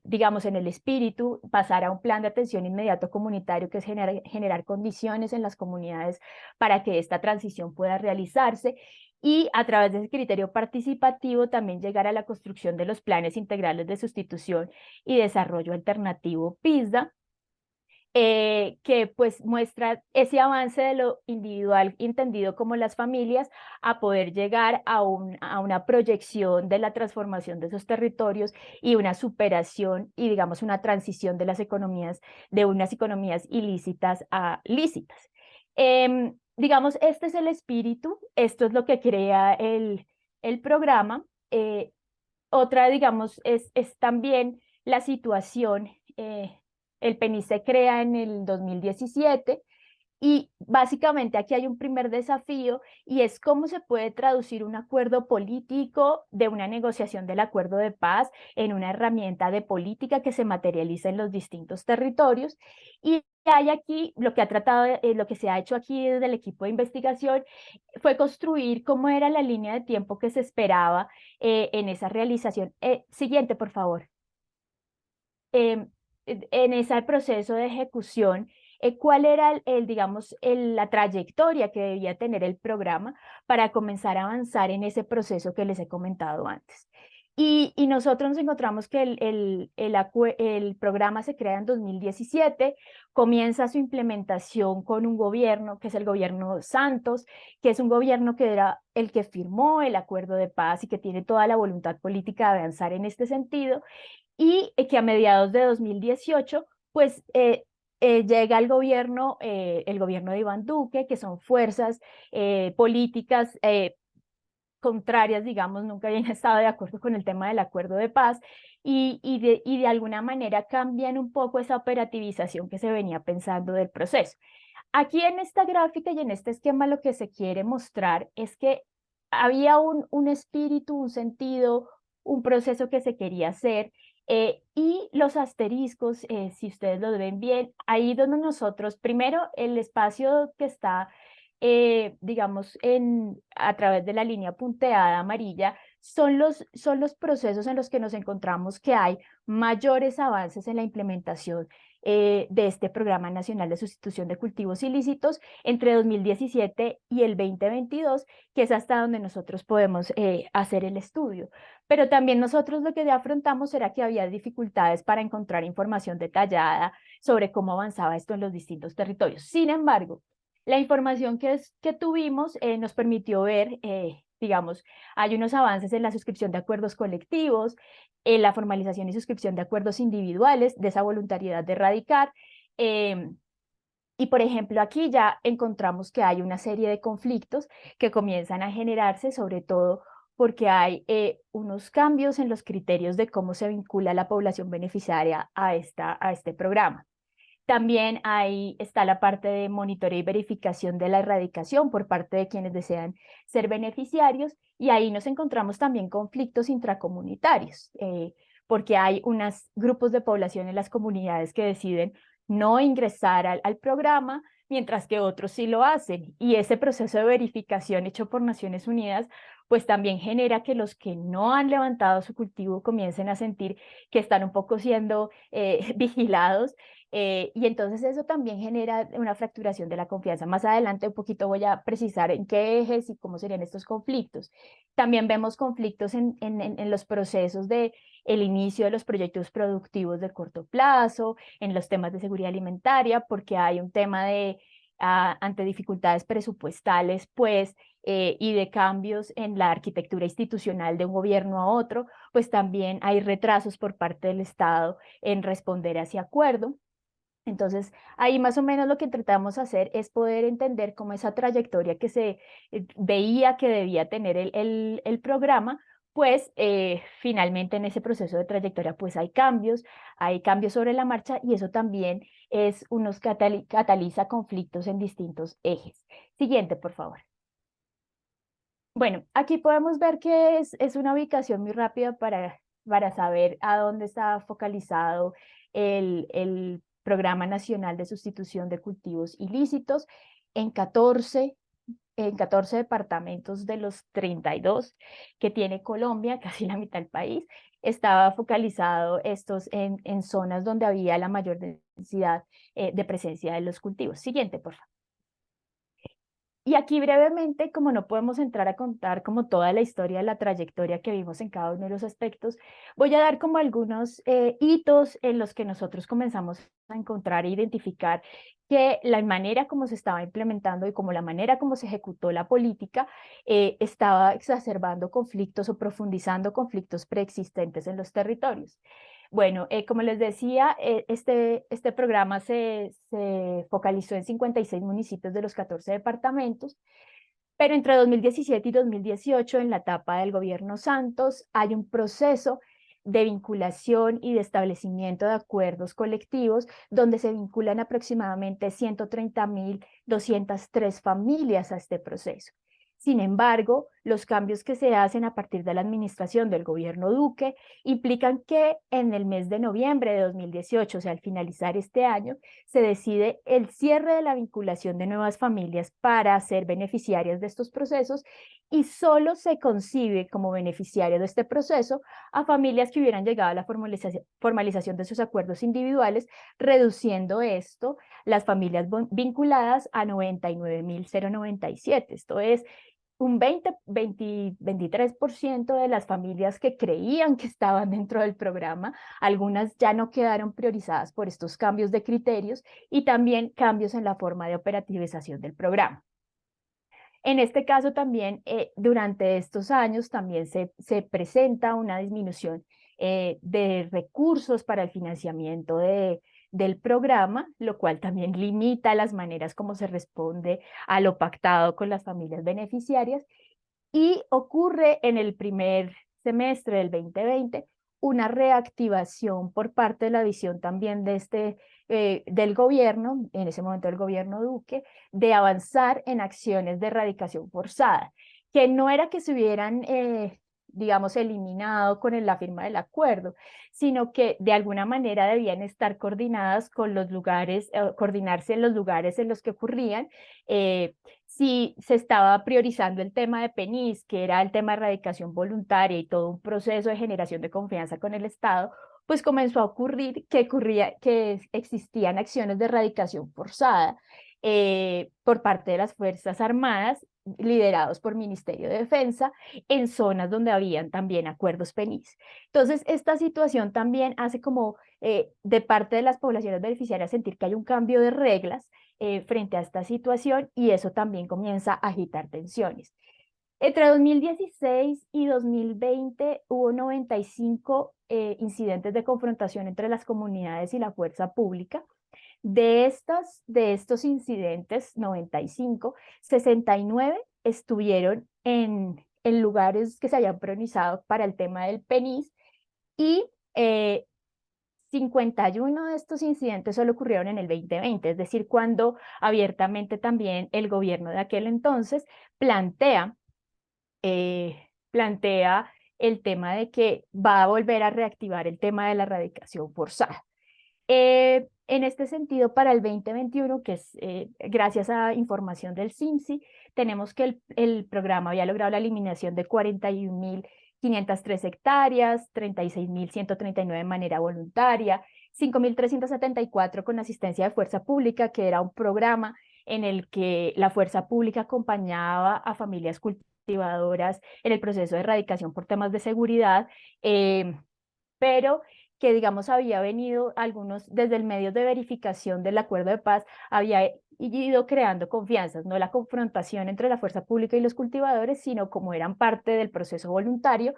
Speaker 2: digamos, en el espíritu, pasar a un plan de atención inmediato comunitario, que es generar condiciones en las comunidades para que esta transición pueda realizarse, y a través de ese criterio participativo también llegar a la construcción de los planes integrales de sustitución y desarrollo alternativo PISDA, que pues muestra ese avance de lo individual entendido como las familias a poder llegar a una proyección de la transformación de esos territorios y una superación y, digamos, una transición de las economías, de unas economías ilícitas a lícitas. Digamos, este es el espíritu, esto es lo que crea el programa. Otra, digamos, es también la situación. El PENIS se crea en el 2017 y básicamente aquí hay un primer desafío, y es cómo se puede traducir un acuerdo político de una negociación del acuerdo de paz en una herramienta de política que se materializa en los distintos territorios. Y hay aquí lo que lo que se ha hecho aquí desde el equipo de investigación fue construir cómo era la línea de tiempo que se esperaba en esa realización. Siguiente, por favor. En ese proceso de ejecución, cuál era digamos, la trayectoria que debía tener el programa para comenzar a avanzar en ese proceso que les he comentado antes. Y nosotros nos encontramos que el programa se crea en 2017, comienza su implementación con un gobierno, que es el gobierno Santos, que es un gobierno que era el que firmó el acuerdo de paz y que tiene toda la voluntad política de avanzar en este sentido, y que a mediados de 2018, pues llega el gobierno de Iván Duque, que son fuerzas políticas contrarias, digamos, nunca habían estado de acuerdo con el tema del acuerdo de paz, y de alguna manera cambian un poco esa operativización que se venía pensando del proceso. Aquí en esta gráfica y en este esquema lo que se quiere mostrar es que había un espíritu, un sentido, un proceso que se quería hacer, y los asteriscos, si ustedes lo ven bien, ahí donde nosotros, primero el espacio que está, digamos, a través de la línea punteada amarilla, son los procesos en los que nos encontramos que hay mayores avances en la implementación de este Programa Nacional de Sustitución de Cultivos Ilícitos entre 2017 y el 2022, que es hasta donde nosotros podemos hacer el estudio. Pero también nosotros lo que afrontamos era que había dificultades para encontrar información detallada sobre cómo avanzaba esto en los distintos territorios. Sin embargo, la información que tuvimos nos permitió ver, digamos, hay unos avances en la suscripción de acuerdos colectivos, en la formalización y suscripción de acuerdos individuales, de esa voluntariedad de erradicar. Y por ejemplo, aquí ya encontramos que hay una serie de conflictos que comienzan a generarse, sobre todo porque hay unos cambios en los criterios de cómo se vincula la población beneficiaria a este programa. También ahí está la parte de monitoreo y verificación de la erradicación por parte de quienes desean ser beneficiarios, y ahí nos encontramos también conflictos intracomunitarios, porque hay unos grupos de población en las comunidades que deciden no ingresar al programa, mientras que otros sí lo hacen. Y ese proceso de verificación hecho por Naciones Unidas, pues también genera que los que no han levantado su cultivo comiencen a sentir que están un poco siendo vigilados, y entonces eso también genera una fracturación de la confianza. Más adelante un poquito voy a precisar en qué ejes y cómo serían estos conflictos. También vemos conflictos en los procesos de el inicio de los proyectos productivos de corto plazo, en los temas de seguridad alimentaria, porque hay un tema de, ante dificultades presupuestales, pues, y de cambios en la arquitectura institucional de un gobierno a otro, pues también hay retrasos por parte del Estado en responder a ese acuerdo. Entonces, ahí más o menos lo que tratamos de hacer es poder entender cómo esa trayectoria que se veía que debía tener el programa, pues finalmente en ese proceso de trayectoria pues hay cambios sobre la marcha, y eso también es unos cataliza conflictos en distintos ejes. Siguiente, por favor. Bueno, aquí podemos ver que es una ubicación muy rápida para saber a dónde está focalizado el Programa Nacional de Sustitución de Cultivos Ilícitos en 14, en 14 departamentos de los 32 que tiene Colombia, casi la mitad del país. Estaba focalizado estos en zonas donde había la mayor densidad de presencia de los cultivos. Siguiente, por favor. Y aquí brevemente, como no podemos entrar a contar como toda la historia, la trayectoria que vimos en cada uno de los aspectos, voy a dar como algunos hitos en los que nosotros comenzamos a encontrar e identificar que la manera como se estaba implementando y como la manera como se ejecutó la política estaba exacerbando conflictos o profundizando conflictos preexistentes en los territorios. Bueno, como les decía, este programa se focalizó en 56 municipios de los 14 departamentos, pero entre 2017 y 2018, en la etapa del gobierno Santos, hay un proceso de vinculación y de establecimiento de acuerdos colectivos donde se vinculan aproximadamente 130.203 familias a este proceso. Sin embargo, los cambios que se hacen a partir de la administración del gobierno Duque implican que en el mes de noviembre de 2018, o sea, al finalizar este año, se decide el cierre de la vinculación de nuevas familias para ser beneficiarias de estos procesos, y solo se concibe como beneficiario de este proceso a familias que hubieran llegado a la formalización de sus acuerdos individuales, reduciendo esto las familias vinculadas a 99.097. Esto es un 23% de las familias que creían que estaban dentro del programa. Algunas ya no quedaron priorizadas por estos cambios de criterios y también cambios en la forma de operativización del programa. En este caso también, durante estos años también se presenta una disminución de recursos para el financiamiento del programa, lo cual también limita las maneras como se responde a lo pactado con las familias beneficiarias, y ocurre en el primer semestre del 2020 una reactivación por parte de la visión también de del gobierno, en ese momento del gobierno Duque, de avanzar en acciones de erradicación forzada, que no era que se hubieran, digamos, eliminado con la firma del acuerdo, sino que de alguna manera debían estar coordinadas con los lugares, coordinarse en los lugares en los que ocurrían. Si se estaba priorizando el tema de PENIS, que era el tema de erradicación voluntaria y todo un proceso de generación de confianza con el Estado, pues comenzó a ocurrir que existían acciones de erradicación forzada por parte de las Fuerzas Armadas, liderados por Ministerio de Defensa, en zonas donde habían también acuerdos PENIS. Entonces, esta situación también hace como de parte de las poblaciones beneficiarias sentir que hay un cambio de reglas frente a esta situación, y eso también comienza a agitar tensiones. Entre 2016 y 2020 hubo 95 incidentes de confrontación entre las comunidades y la fuerza pública. De estos incidentes, 95, 69 estuvieron en lugares que se habían priorizado para el tema del PENIS, y 51 de estos incidentes solo ocurrieron en el 2020, es decir, cuando abiertamente también el gobierno de aquel entonces plantea el tema de que va a volver a reactivar el tema de la erradicación forzada. En este sentido, para el 2021, que es gracias a información del CIMSI, tenemos que el programa había logrado la eliminación de 41.503 hectáreas, 36.139 de manera voluntaria, 5.374 con asistencia de Fuerza Pública, que era un programa en el que la Fuerza Pública acompañaba a familias cultivadoras en el proceso de erradicación por temas de seguridad, pero que digamos había venido algunos desde el medio de verificación del acuerdo de paz, había ido creando confianzas, no la confrontación entre la fuerza pública y los cultivadores, sino como eran parte del proceso voluntario,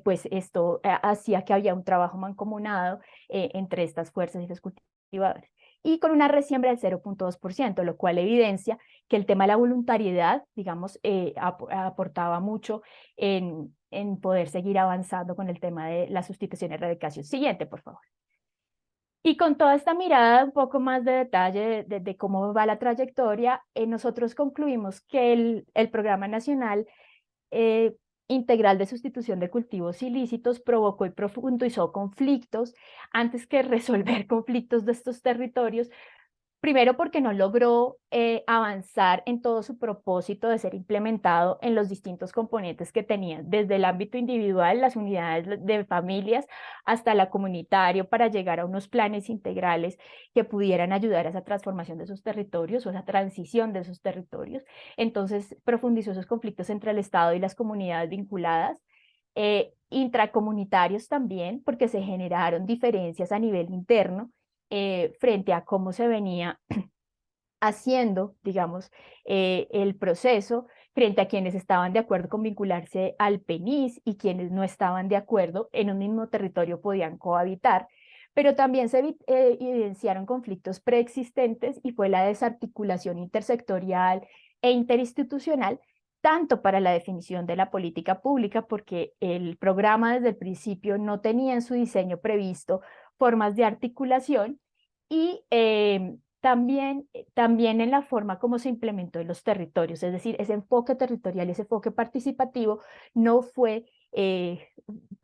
Speaker 2: pues esto hacía que había un trabajo mancomunado entre estas fuerzas y los cultivadores. Y con una resiembra del 0.2%, lo cual evidencia que el tema de la voluntariedad, digamos, aportaba mucho en poder seguir avanzando con el tema de la sustitución y erradicación. Siguiente, por favor. Y con toda esta mirada, un poco más de detalle de cómo va la trayectoria, nosotros concluimos que el Programa Nacional Integral de Sustitución de Cultivos Ilícitos provocó y profundizó conflictos antes que resolver conflictos de estos territorios. Primero porque no logró avanzar en todo su propósito de ser implementado en los distintos componentes que tenían, desde el ámbito individual, las unidades de familias, hasta la comunitario, para llegar a unos planes integrales que pudieran ayudar a esa transformación de esos territorios o esa transición de esos territorios. Entonces profundizó esos conflictos entre el Estado y las comunidades vinculadas. Intracomunitarios también, porque se generaron diferencias a nivel interno frente a cómo se venía haciendo, digamos, el proceso, frente a quienes estaban de acuerdo con vincularse al PENIS y quienes no estaban de acuerdo en un mismo territorio podían cohabitar. Pero también se evidenciaron conflictos preexistentes y fue la desarticulación intersectorial e interinstitucional, tanto para la definición de la política pública, porque el programa desde el principio no tenía en su diseño previsto formas de articulación, y también en la forma como se implementó en los territorios, es decir, ese enfoque territorial, ese enfoque participativo no fue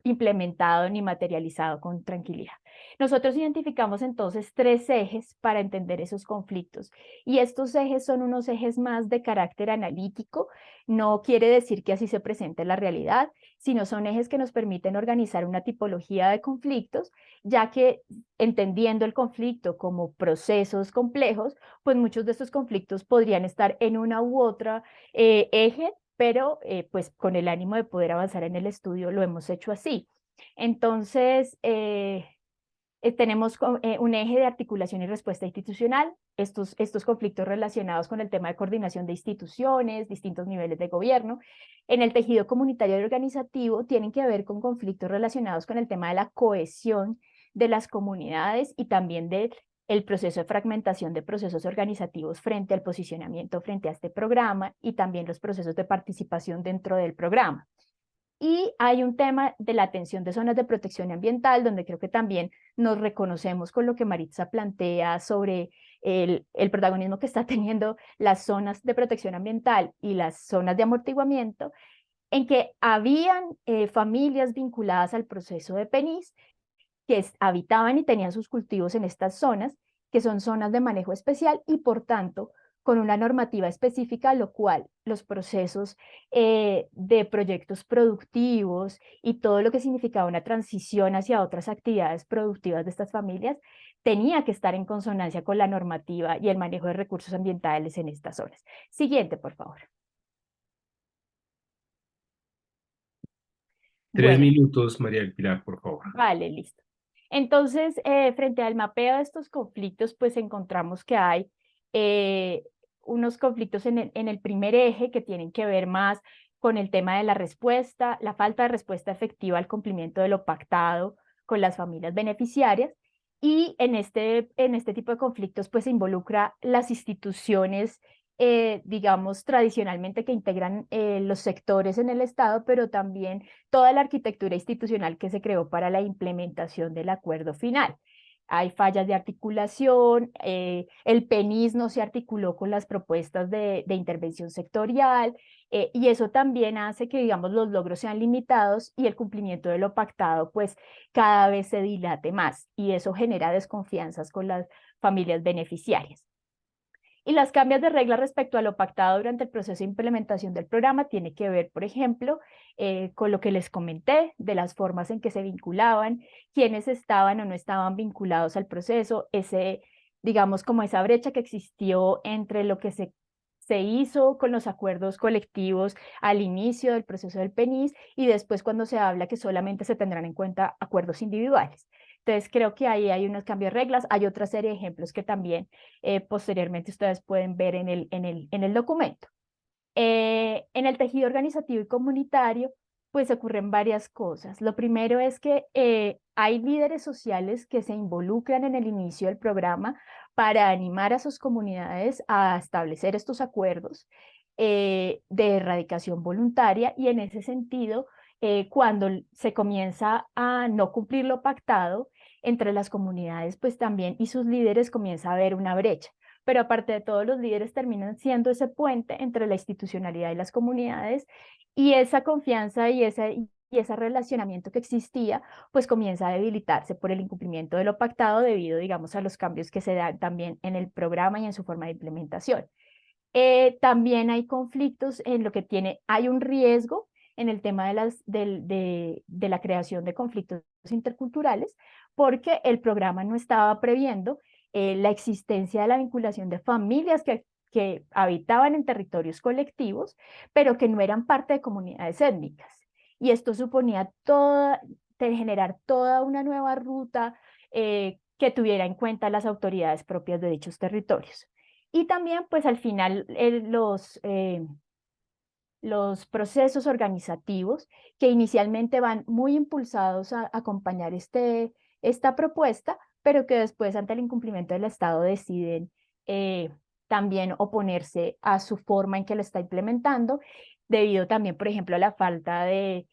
Speaker 2: implementado ni materializado con tranquilidad. Nosotros identificamos entonces 3 ejes para entender esos conflictos, y estos ejes son unos ejes más de carácter analítico. No quiere decir que así se presente la realidad, sino son ejes que nos permiten organizar una tipología de conflictos, ya que entendiendo el conflicto como procesos complejos, pues muchos de estos conflictos podrían estar en una u otra eje, pero pues con el ánimo de poder avanzar en el estudio lo hemos hecho así. Entonces, tenemos un eje de articulación y respuesta institucional, estos conflictos relacionados con el tema de coordinación de instituciones, distintos niveles de gobierno. En el tejido comunitario y organizativo tienen que ver con conflictos relacionados con el tema de la cohesión de las comunidades y también del proceso de fragmentación de procesos organizativos frente al posicionamiento frente a este programa, y también los procesos de participación dentro del programa. Y hay un tema de la atención de zonas de protección ambiental, donde creo que también nos reconocemos con lo que Maritza plantea sobre el protagonismo que está teniendo las zonas de protección ambiental y las zonas de amortiguamiento, en que habían familias vinculadas al proceso de PENIS que habitaban y tenían sus cultivos en estas zonas, que son zonas de manejo especial y por tanto con una normativa específica, lo cual los procesos de proyectos productivos y todo lo que significaba una transición hacia otras actividades productivas de estas familias tenía que estar en consonancia con la normativa y el manejo de recursos ambientales en estas zonas. Siguiente, por favor.
Speaker 1: 3
Speaker 2: Bueno,
Speaker 1: minutos, María del Pilar, por favor.
Speaker 2: vale, listo. Entonces, frente al mapeo de estos conflictos, pues encontramos que hay unos conflictos en el primer eje que tienen que ver más con el tema de la respuesta, la falta de respuesta efectiva al cumplimiento de lo pactado con las familias beneficiarias, y en este tipo de conflictos pues se involucra las instituciones digamos, tradicionalmente que integran los sectores en el Estado, pero también toda la arquitectura institucional que se creó para la implementación del acuerdo final. hay fallas de articulación, el PENIS no se articuló con las propuestas de intervención sectorial, y eso también hace que, digamos, los logros sean limitados y el cumplimiento de lo pactado, pues, cada vez se dilate más, y eso genera desconfianzas con las familias beneficiarias. Y las cambios de reglas respecto a lo pactado durante el proceso de implementación del programa tiene que ver, por ejemplo, con lo que les comenté, de las formas en que se vinculaban, quiénes estaban o no estaban vinculados al proceso, digamos, como esa brecha que existió entre lo que se hizo con los acuerdos colectivos al inicio del proceso del PENIS y después cuando se habla que solamente se tendrán en cuenta acuerdos individuales. Entonces creo que ahí hay unos cambios de reglas, hay otra serie de ejemplos que también posteriormente ustedes pueden ver en el documento. En el tejido organizativo y comunitario, pues ocurren varias cosas. Lo primero es que hay líderes sociales que se involucran en el inicio del programa para animar a sus comunidades a establecer estos acuerdos de erradicación voluntaria, y en ese sentido, cuando se comienza a no cumplir lo pactado entre las comunidades, pues también y sus líderes comienza a haber una brecha. Pero aparte de todo, los líderes terminan siendo ese puente entre la institucionalidad y las comunidades, y esa confianza y ese relacionamiento que existía, pues comienza a debilitarse por el incumplimiento de lo pactado debido, digamos, a los cambios que se dan también en el programa y en su forma de implementación. También hay conflictos en lo que hay un riesgo en el tema de la creación de conflictos interculturales, porque el programa no estaba previendo la existencia de la vinculación de familias que habitaban en territorios colectivos, pero que no eran parte de comunidades étnicas. Y esto suponía generar toda una nueva ruta que tuviera en cuenta las autoridades propias de dichos territorios. Y también, pues al final, los procesos organizativos que inicialmente van muy impulsados a acompañar esta propuesta, pero que después ante el incumplimiento del Estado deciden también oponerse a su forma en que lo está implementando, debido también, por ejemplo, a la falta de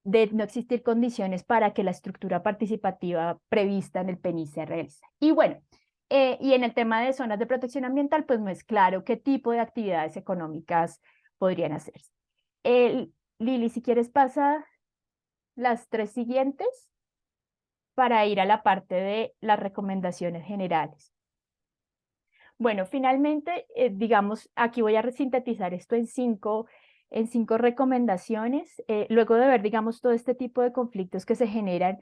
Speaker 2: no existir condiciones para que la estructura participativa prevista en el PENIS se realice. Y bueno, y en el tema de zonas de protección ambiental, pues no es claro qué tipo de actividades económicas podrían hacerse. Lili, si quieres pasa las 3 siguientes para ir a la parte de las recomendaciones generales. Bueno, finalmente, digamos, aquí voy a sintetizar esto en cinco recomendaciones. Luego de ver, digamos, todo este tipo de conflictos que se generan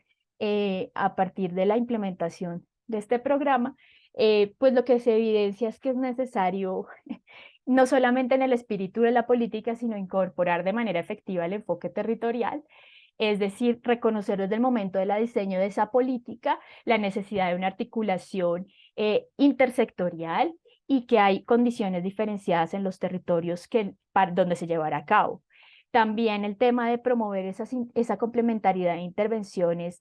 Speaker 2: a partir de la implementación de este programa, pues lo que se evidencia es que es necesario, no solamente en el espíritu de la política, sino incorporar de manera efectiva el enfoque territorial. Es decir, reconocer desde el momento del diseño de esa política la necesidad de una articulación intersectorial, y que hay condiciones diferenciadas en los territorios donde se llevará a cabo. También el tema de promover esa complementariedad de intervenciones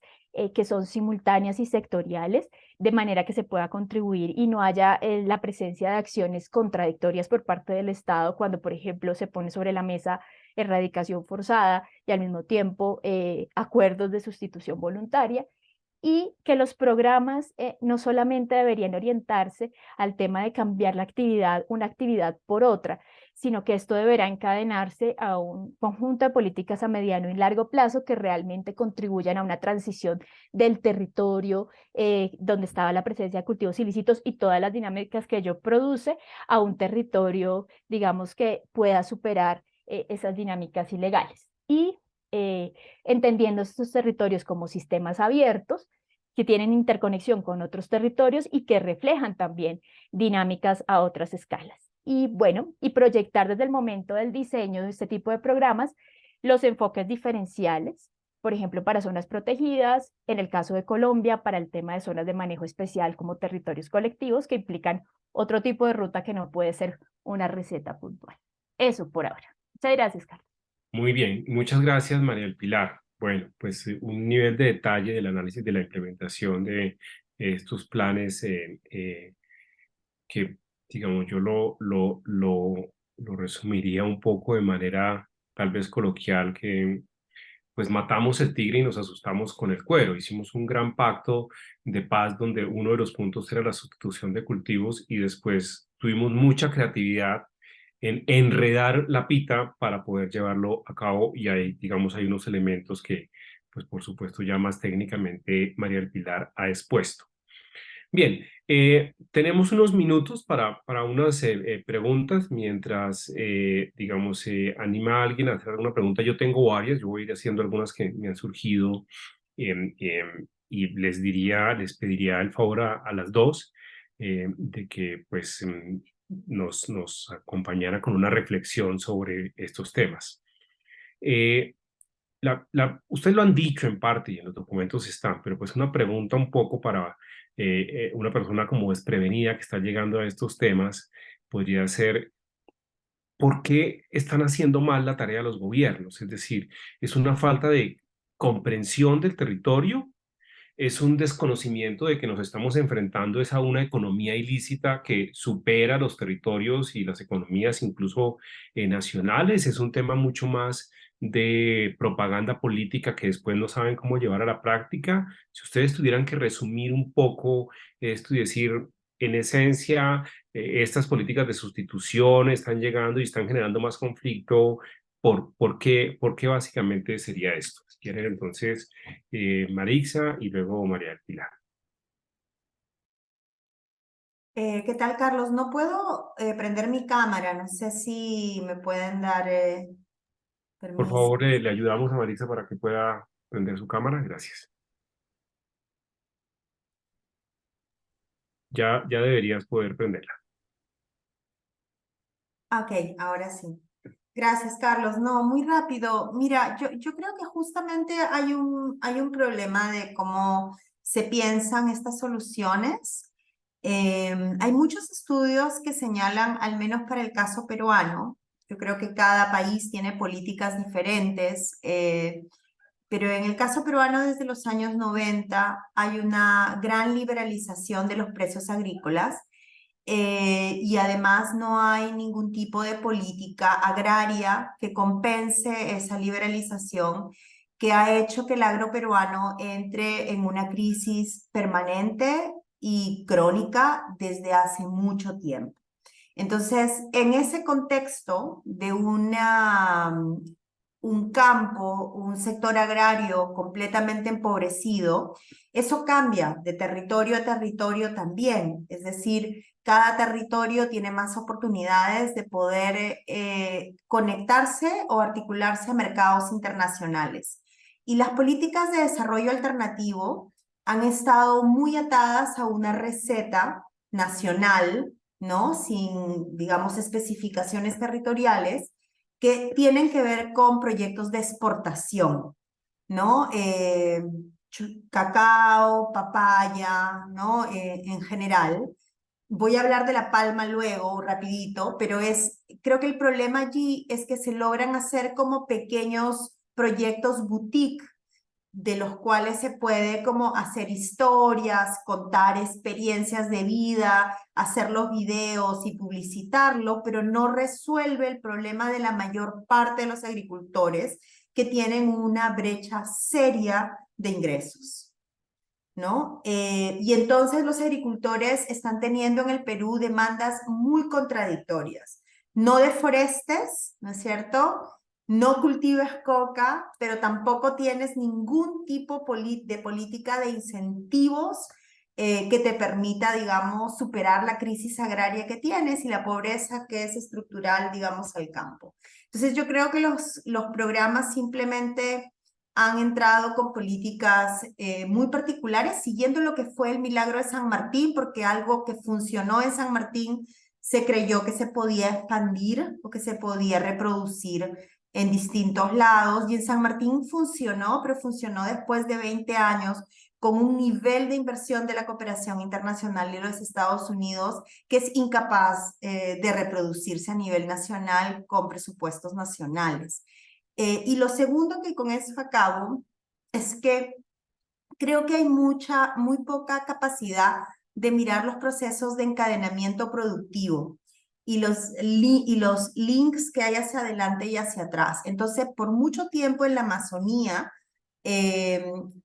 Speaker 2: que son simultáneas y sectoriales, de manera que se pueda contribuir y no haya la presencia de acciones contradictorias por parte del Estado cuando, por ejemplo, se pone sobre la mesa erradicación forzada y al mismo tiempo acuerdos de sustitución voluntaria. Y que los programas no solamente deberían orientarse al tema de cambiar una actividad por otra, sino que esto deberá encadenarse a un conjunto de políticas a mediano y largo plazo que realmente contribuyan a una transición del territorio donde estaba la presencia de cultivos ilícitos y todas las dinámicas que ello produce, a un territorio, digamos, que pueda superar esas dinámicas ilegales. Y entendiendo estos territorios como sistemas abiertos que tienen interconexión con otros territorios y que reflejan también dinámicas a otras escalas. Y bueno, y proyectar desde el momento del diseño de este tipo de programas los enfoques diferenciales, por ejemplo, para zonas protegidas, en el caso de Colombia, para el tema de zonas de manejo especial como territorios colectivos que implican otro tipo de ruta que no puede ser una receta puntual. Eso por ahora. Muchas gracias, Carlos.
Speaker 1: Muy bien, muchas gracias, María del Pilar. Bueno, pues un nivel de detalle del análisis de la implementación de estos planes que, digamos, yo lo resumiría un poco de manera tal vez coloquial, que pues matamos el tigre y nos asustamos con el cuero. Hicimos un gran pacto de paz donde uno de los puntos era la sustitución de cultivos y después tuvimos mucha creatividad en enredar la pita para poder llevarlo a cabo y hay, digamos, hay unos elementos que, pues por supuesto, ya más técnicamente María del Pilar ha expuesto. Bien, tenemos unos minutos para unas preguntas mientras, digamos, anima a alguien a hacer alguna pregunta. Yo tengo varias, yo voy a ir haciendo algunas que me han surgido y les pediría el favor a las dos de que pues nos acompañara con una reflexión sobre estos temas. Eh, ustedes lo han dicho en parte y en los documentos están, pero pues una pregunta un poco para una persona como desprevenida que está llegando a estos temas podría ser, ¿por qué están haciendo mal la tarea de los gobiernos? Es decir, ¿es una falta de comprensión del territorio? ¿Es un desconocimiento de que nos estamos enfrentando es a una economía ilícita que supera los territorios y las economías incluso nacionales? Es un tema mucho más de propaganda política que después no saben cómo llevar a la práctica. Si ustedes tuvieran que resumir un poco esto y decir, en esencia, estas políticas de sustitución están llegando y están generando más conflicto, por qué básicamente sería esto? Si quieren, entonces Marixa y luego María del Pilar.
Speaker 3: ¿Qué tal, Carlos? No puedo prender mi cámara, no sé si me pueden dar
Speaker 1: Por
Speaker 3: permiso.
Speaker 1: favor, le ayudamos a Marixa para que pueda prender su cámara. Gracias. Ya deberías poder prenderla.
Speaker 3: Ok, ahora sí. Gracias, Carlos. No, muy rápido. Mira, yo creo que justamente hay un problema de cómo se piensan estas soluciones. Hay muchos estudios que señalan, al menos para el caso peruano, yo creo que cada país tiene políticas diferentes, pero en el caso peruano desde los años 90 hay una gran liberalización de los precios agrícolas y además no hay ningún tipo de política agraria que compense esa liberalización que ha hecho que el agro peruano entre en una crisis permanente y crónica desde hace mucho tiempo. Entonces, en ese contexto de un campo, un sector agrario completamente empobrecido, eso cambia de territorio a territorio también. Es decir, cada territorio tiene más oportunidades de poder conectarse o articularse a mercados internacionales. Y las políticas de desarrollo alternativo han estado muy atadas a una receta nacional, ¿no? Sin, digamos, especificaciones territoriales que tienen que ver con proyectos de exportación, ¿no? Cacao, papaya, ¿no? En general. Voy a hablar de la palma luego, rapidito, pero creo que el problema allí es que se logran hacer como pequeños proyectos boutique de los cuales se puede como hacer historias, contar experiencias de vida, hacer los videos y publicitarlo, pero no resuelve el problema de la mayor parte de los agricultores que tienen una brecha seria de ingresos, ¿no? Y entonces los agricultores están teniendo en el Perú demandas muy contradictorias. No deforestes, ¿no es cierto? No cultives coca, pero tampoco tienes ningún tipo de política de incentivos que te permita, digamos, superar la crisis agraria que tienes y la pobreza que es estructural, digamos, al campo. Entonces yo creo que los programas simplemente han entrado con políticas muy particulares, siguiendo lo que fue el milagro de San Martín, porque algo que funcionó en San Martín se creyó que se podía expandir o que se podía reproducir en distintos lados, y en San Martín funcionó, pero funcionó después de 20 años con un nivel de inversión de la cooperación internacional de los Estados Unidos que es incapaz de reproducirse a nivel nacional con presupuestos nacionales. Y lo segundo que con eso acabo es que creo que hay muy poca capacidad de mirar los procesos de encadenamiento productivo. y los links que hay hacia adelante y hacia atrás. Entonces, por mucho tiempo en la Amazonía,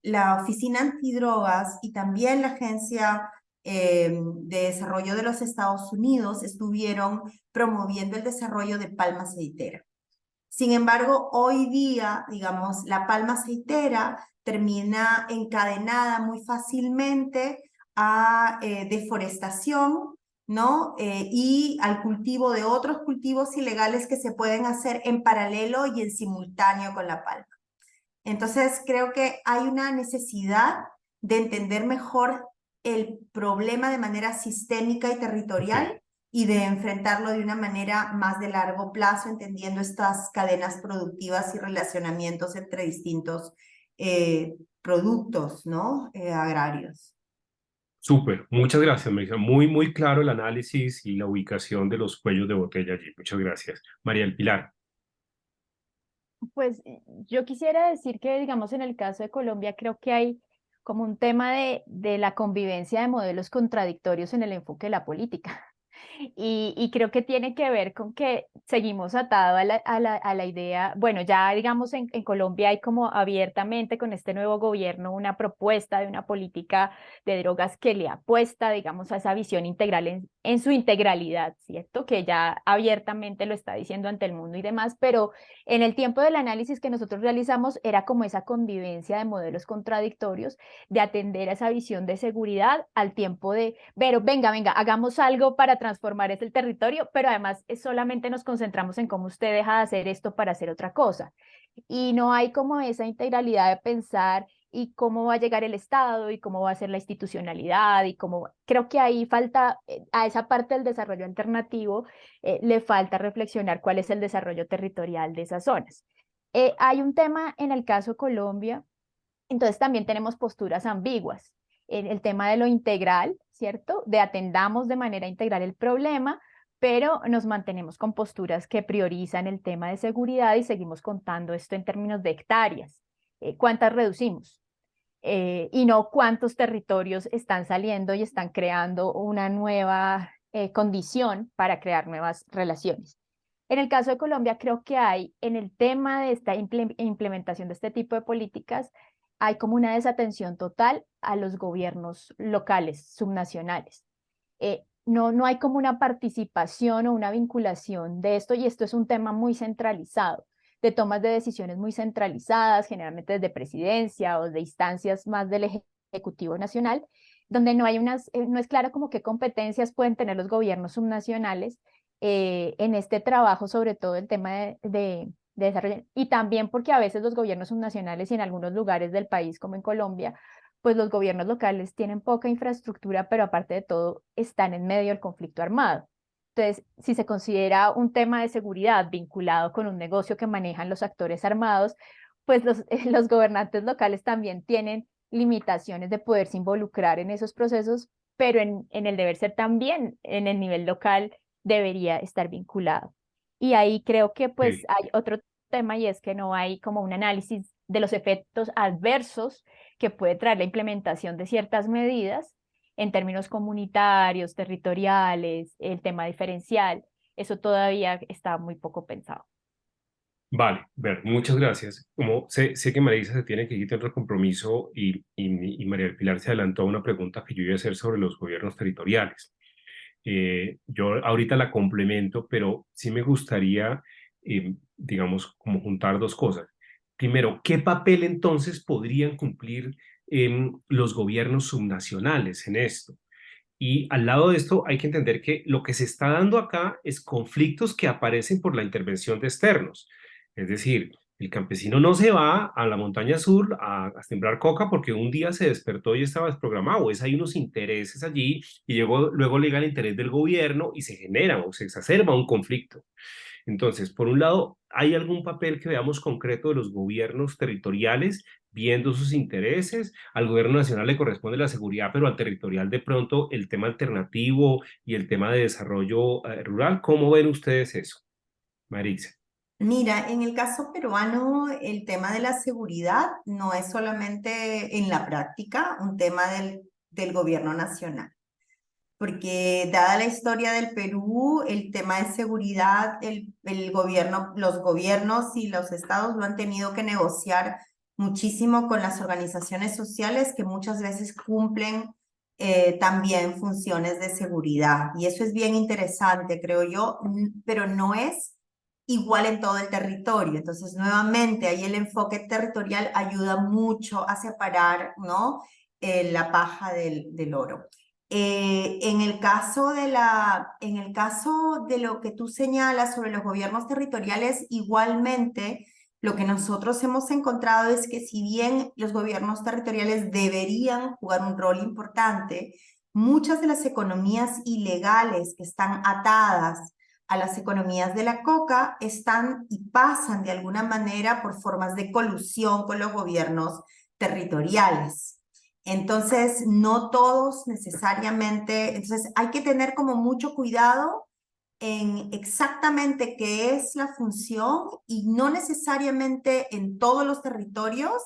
Speaker 3: la Oficina Antidrogas y también la Agencia de Desarrollo de los Estados Unidos estuvieron promoviendo el desarrollo de palma aceitera. Sin embargo, hoy día, digamos, la palma aceitera termina encadenada muy fácilmente a deforestación, ¿no? Y al cultivo de otros cultivos ilegales que se pueden hacer en paralelo y en simultáneo con la palma. Entonces, creo que hay una necesidad de entender mejor el problema de manera sistémica y territorial y de enfrentarlo de una manera más de largo plazo, entendiendo estas cadenas productivas y relacionamientos entre distintos productos, ¿no? Agrarios.
Speaker 1: Súper, muchas gracias, Marisa. Muy, muy claro el análisis y la ubicación de los cuellos de botella allí. Muchas gracias. María del Pilar.
Speaker 2: Pues yo quisiera decir que, digamos, en el caso de Colombia, creo que hay como un tema de la convivencia de modelos contradictorios en el enfoque de la política. Y creo que tiene que ver con que seguimos atados a la idea, bueno, ya digamos en Colombia hay como abiertamente con este nuevo gobierno una propuesta de una política de drogas que le apuesta, digamos, a esa visión integral en su integralidad, ¿cierto? Que ya abiertamente lo está diciendo ante el mundo y demás, pero en el tiempo del análisis que nosotros realizamos era como esa convivencia de modelos contradictorios, de atender a esa visión de seguridad al tiempo de, pero venga, hagamos algo para transformar ese territorio, pero además solamente nos concentramos en cómo usted deja de hacer esto para hacer otra cosa. Y no hay como esa integralidad de pensar y cómo va a llegar el Estado y cómo va a ser la institucionalidad y cómo creo que ahí falta a esa parte del desarrollo alternativo le falta reflexionar cuál es el desarrollo territorial de esas zonas. Hay un tema en el caso Colombia, entonces también tenemos posturas ambiguas. El tema de lo integral, ¿cierto? De atendamos de manera integral el problema, pero nos mantenemos con posturas que priorizan el tema de seguridad y seguimos contando esto en términos de hectáreas. ¿Cuántas reducimos? Y no cuántos territorios están saliendo y están creando una nueva condición para crear nuevas relaciones. En el caso de Colombia, creo que hay, en el tema de esta implementación de este tipo de políticas, hay como una desatención total a los gobiernos locales, subnacionales. No hay como una participación o una vinculación de esto, y esto es un tema muy centralizado, de tomas de decisiones muy centralizadas, generalmente desde presidencia o de instancias más del Ejecutivo Nacional, donde no hay no es claro como qué competencias pueden tener los gobiernos subnacionales en este trabajo, sobre todo el tema de desarrollo, y también porque a veces los gobiernos subnacionales y en algunos lugares del país, como en Colombia, pues los gobiernos locales tienen poca infraestructura, pero aparte de todo, están en medio del conflicto armado. Entonces, si se considera un tema de seguridad vinculado con un negocio que manejan los actores armados, pues los gobernantes locales también tienen limitaciones de poderse involucrar en esos procesos, pero en el deber ser también en el nivel local debería estar vinculado. Y ahí creo que pues
Speaker 1: Sí.
Speaker 2: hay otro tema y es que no hay como un análisis de los efectos adversos que puede traer la implementación de ciertas medidas en términos comunitarios, territoriales, el tema diferencial. Eso todavía está muy poco pensado.
Speaker 1: Vale, ver, muchas gracias. Como sé que Marisa se tiene que ir a otro compromiso y María del Pilar se adelantó a una pregunta que yo iba a hacer sobre los gobiernos territoriales. Yo ahorita la complemento, pero sí me gustaría, digamos, como juntar dos cosas. Primero, ¿qué papel entonces podrían cumplir los gobiernos subnacionales en esto? Y al lado de esto hay que entender que lo que se está dando acá es conflictos que aparecen por la intervención de externos. Es decir, el campesino no se va a la montaña sur a sembrar coca porque un día se despertó y estaba desprogramado. Hay unos intereses allí y luego llega el interés del gobierno y se genera o se exacerba un conflicto. Entonces, por un lado, ¿hay algún papel que veamos concreto de los gobiernos territoriales viendo sus intereses? Al gobierno nacional le corresponde la seguridad, pero al territorial de pronto el tema alternativo y el tema de desarrollo rural. ¿Cómo ven ustedes eso, Marisa?
Speaker 3: Mira, en el caso peruano, el tema de la seguridad no es solamente en la práctica un tema del gobierno nacional. porque dada la historia del Perú, el tema de seguridad, los gobiernos y los estados lo han tenido que negociar muchísimo con las organizaciones sociales que muchas veces cumplen también funciones de seguridad. Y eso es bien interesante, creo yo, pero no es igual en todo el territorio. Entonces, nuevamente, ahí el enfoque territorial ayuda mucho a separar, ¿no? La paja del oro. En el caso de lo que tú señalas sobre los gobiernos territoriales, igualmente, lo que nosotros hemos encontrado es que si bien los gobiernos territoriales deberían jugar un rol importante, muchas de las economías ilegales que están atadas a las economías de la coca están y pasan de alguna manera por formas de colusión con los gobiernos territoriales. Entonces, no todos necesariamente, entonces hay que tener como mucho cuidado en exactamente qué es la función y no necesariamente en todos los territorios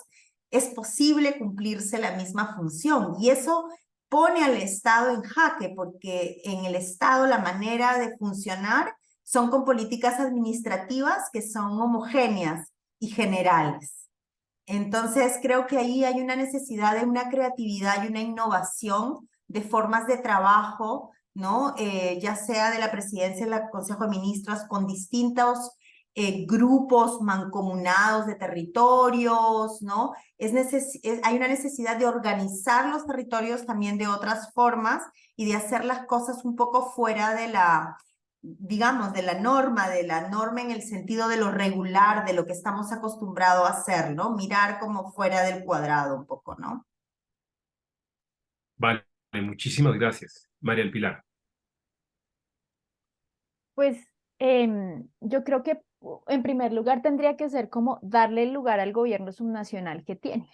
Speaker 3: es posible cumplirse la misma función. Y eso pone al Estado en jaque, porque en el Estado la manera de funcionar son con políticas administrativas que son homogéneas y generales. Entonces, creo que ahí hay una necesidad de una creatividad y una innovación de formas de trabajo, ¿no? Ya sea de la presidencia del Consejo de Ministros con distintos grupos mancomunados de territorios, ¿no? Hay una necesidad de organizar los territorios también de otras formas y de hacer las cosas un poco fuera de digamos, de la norma en el sentido de lo regular, de lo que estamos acostumbrados a hacer, ¿no? Mirar como fuera del cuadrado un poco, ¿no?
Speaker 1: Vale, muchísimas gracias, María del Pilar.
Speaker 2: Pues yo creo que en primer lugar tendría que ser como darle el lugar al gobierno subnacional que tiene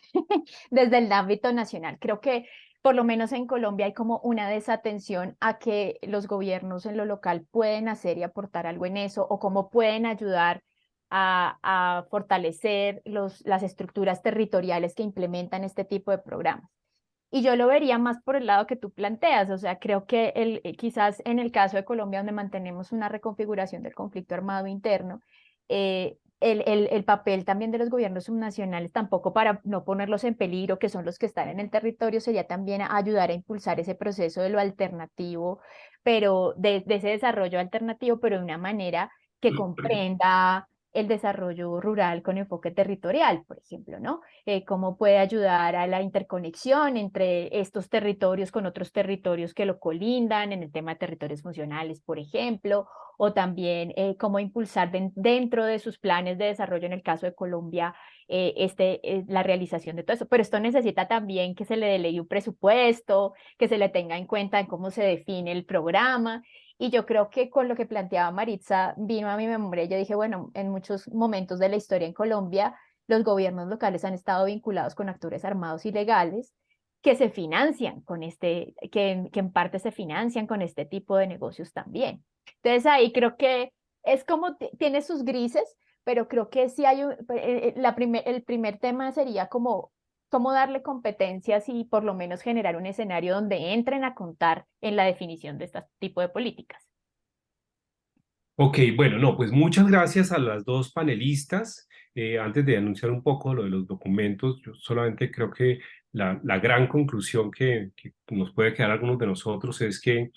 Speaker 2: desde el ámbito nacional. Creo que por lo menos en Colombia hay como una desatención a que los gobiernos en lo local pueden hacer y aportar algo en eso o cómo pueden ayudar a fortalecer las estructuras territoriales que implementan este tipo de programas. Y yo lo vería más por el lado que tú planteas, o sea, creo que quizás en el caso de Colombia, donde mantenemos una reconfiguración del conflicto armado interno, el papel también de los gobiernos subnacionales, tampoco para no ponerlos en peligro, que son los que están en el territorio, sería también ayudar a impulsar ese proceso de lo alternativo, pero de ese desarrollo alternativo, pero de una manera que comprenda el desarrollo rural con enfoque territorial, por ejemplo, ¿no? Cómo puede ayudar a la interconexión entre estos territorios con otros territorios que lo colindan, en el tema de territorios funcionales, por ejemplo, o también cómo impulsar dentro de sus planes de desarrollo, en el caso de Colombia, la realización de todo eso. Pero esto necesita también que se le delegue un presupuesto, que se le tenga en cuenta en cómo se define el programa. Y yo creo que con lo que planteaba Maritza vino a mi memoria. Yo dije, bueno, en muchos momentos de la historia en Colombia, los gobiernos locales han estado vinculados con actores armados ilegales que se financian con que en parte se financian con este tipo de negocios también. Entonces ahí creo que es como tiene sus grises, pero creo que sí hay el primer tema sería como cómo darle competencias y por lo menos generar un escenario donde entren a contar en la definición de este tipo de políticas.
Speaker 1: Ok, bueno, no, pues muchas gracias a las dos panelistas. Antes de anunciar un poco lo de los documentos, yo solamente creo que la gran conclusión que nos puede quedar a algunos de nosotros es que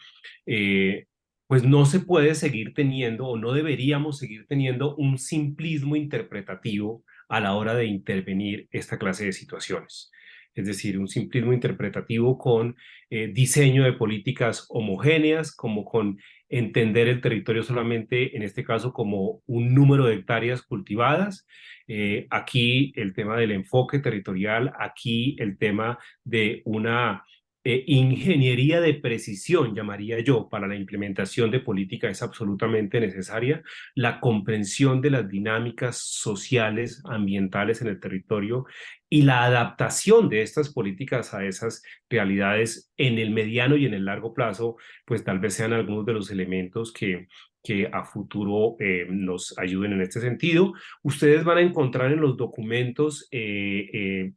Speaker 1: pues no se puede seguir teniendo o no deberíamos seguir teniendo un simplismo interpretativo a la hora de intervenir esta clase de situaciones. Es decir, un simplismo interpretativo con diseño de políticas homogéneas, como con entender el territorio solamente, en este caso, como un número de hectáreas cultivadas. Aquí el tema del enfoque territorial, aquí el tema de una ingeniería de precisión, llamaría yo, para la implementación de política es absolutamente necesaria. La comprensión de las dinámicas sociales, ambientales en el territorio y la adaptación de estas políticas a esas realidades en el mediano y en el largo plazo, pues tal vez sean algunos de los elementos que a futuro nos ayuden en este sentido. Ustedes van a encontrar en los documentos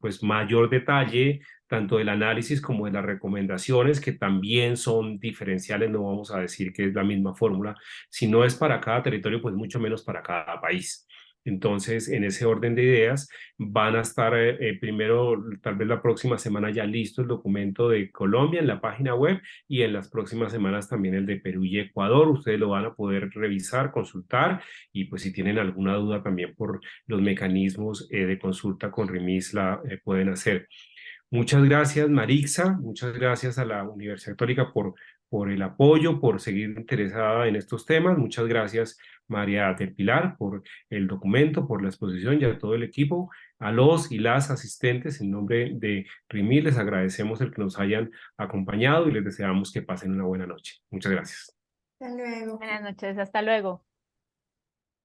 Speaker 1: pues mayor detalle, tanto del análisis como de las recomendaciones, que también son diferenciales, no vamos a decir que es la misma fórmula, si no es para cada territorio, pues mucho menos para cada país. Entonces, en ese orden de ideas, van a estar primero, tal vez la próxima semana ya listo el documento de Colombia en la página web y en las próximas semanas también el de Perú y Ecuador. Ustedes lo van a poder revisar, consultar y pues si tienen alguna duda también por los mecanismos de consulta con RIMIS la pueden hacer. Muchas gracias, Marixa. Muchas gracias a la Universidad Católica por el apoyo, por seguir interesada en estos temas. Muchas gracias, María del Pilar, por el documento, por la exposición y a todo el equipo. A los y las asistentes, en nombre de RIMI, les agradecemos el que nos hayan acompañado y les deseamos que pasen una buena noche. Muchas gracias.
Speaker 3: Hasta luego.
Speaker 2: Buenas noches, hasta luego.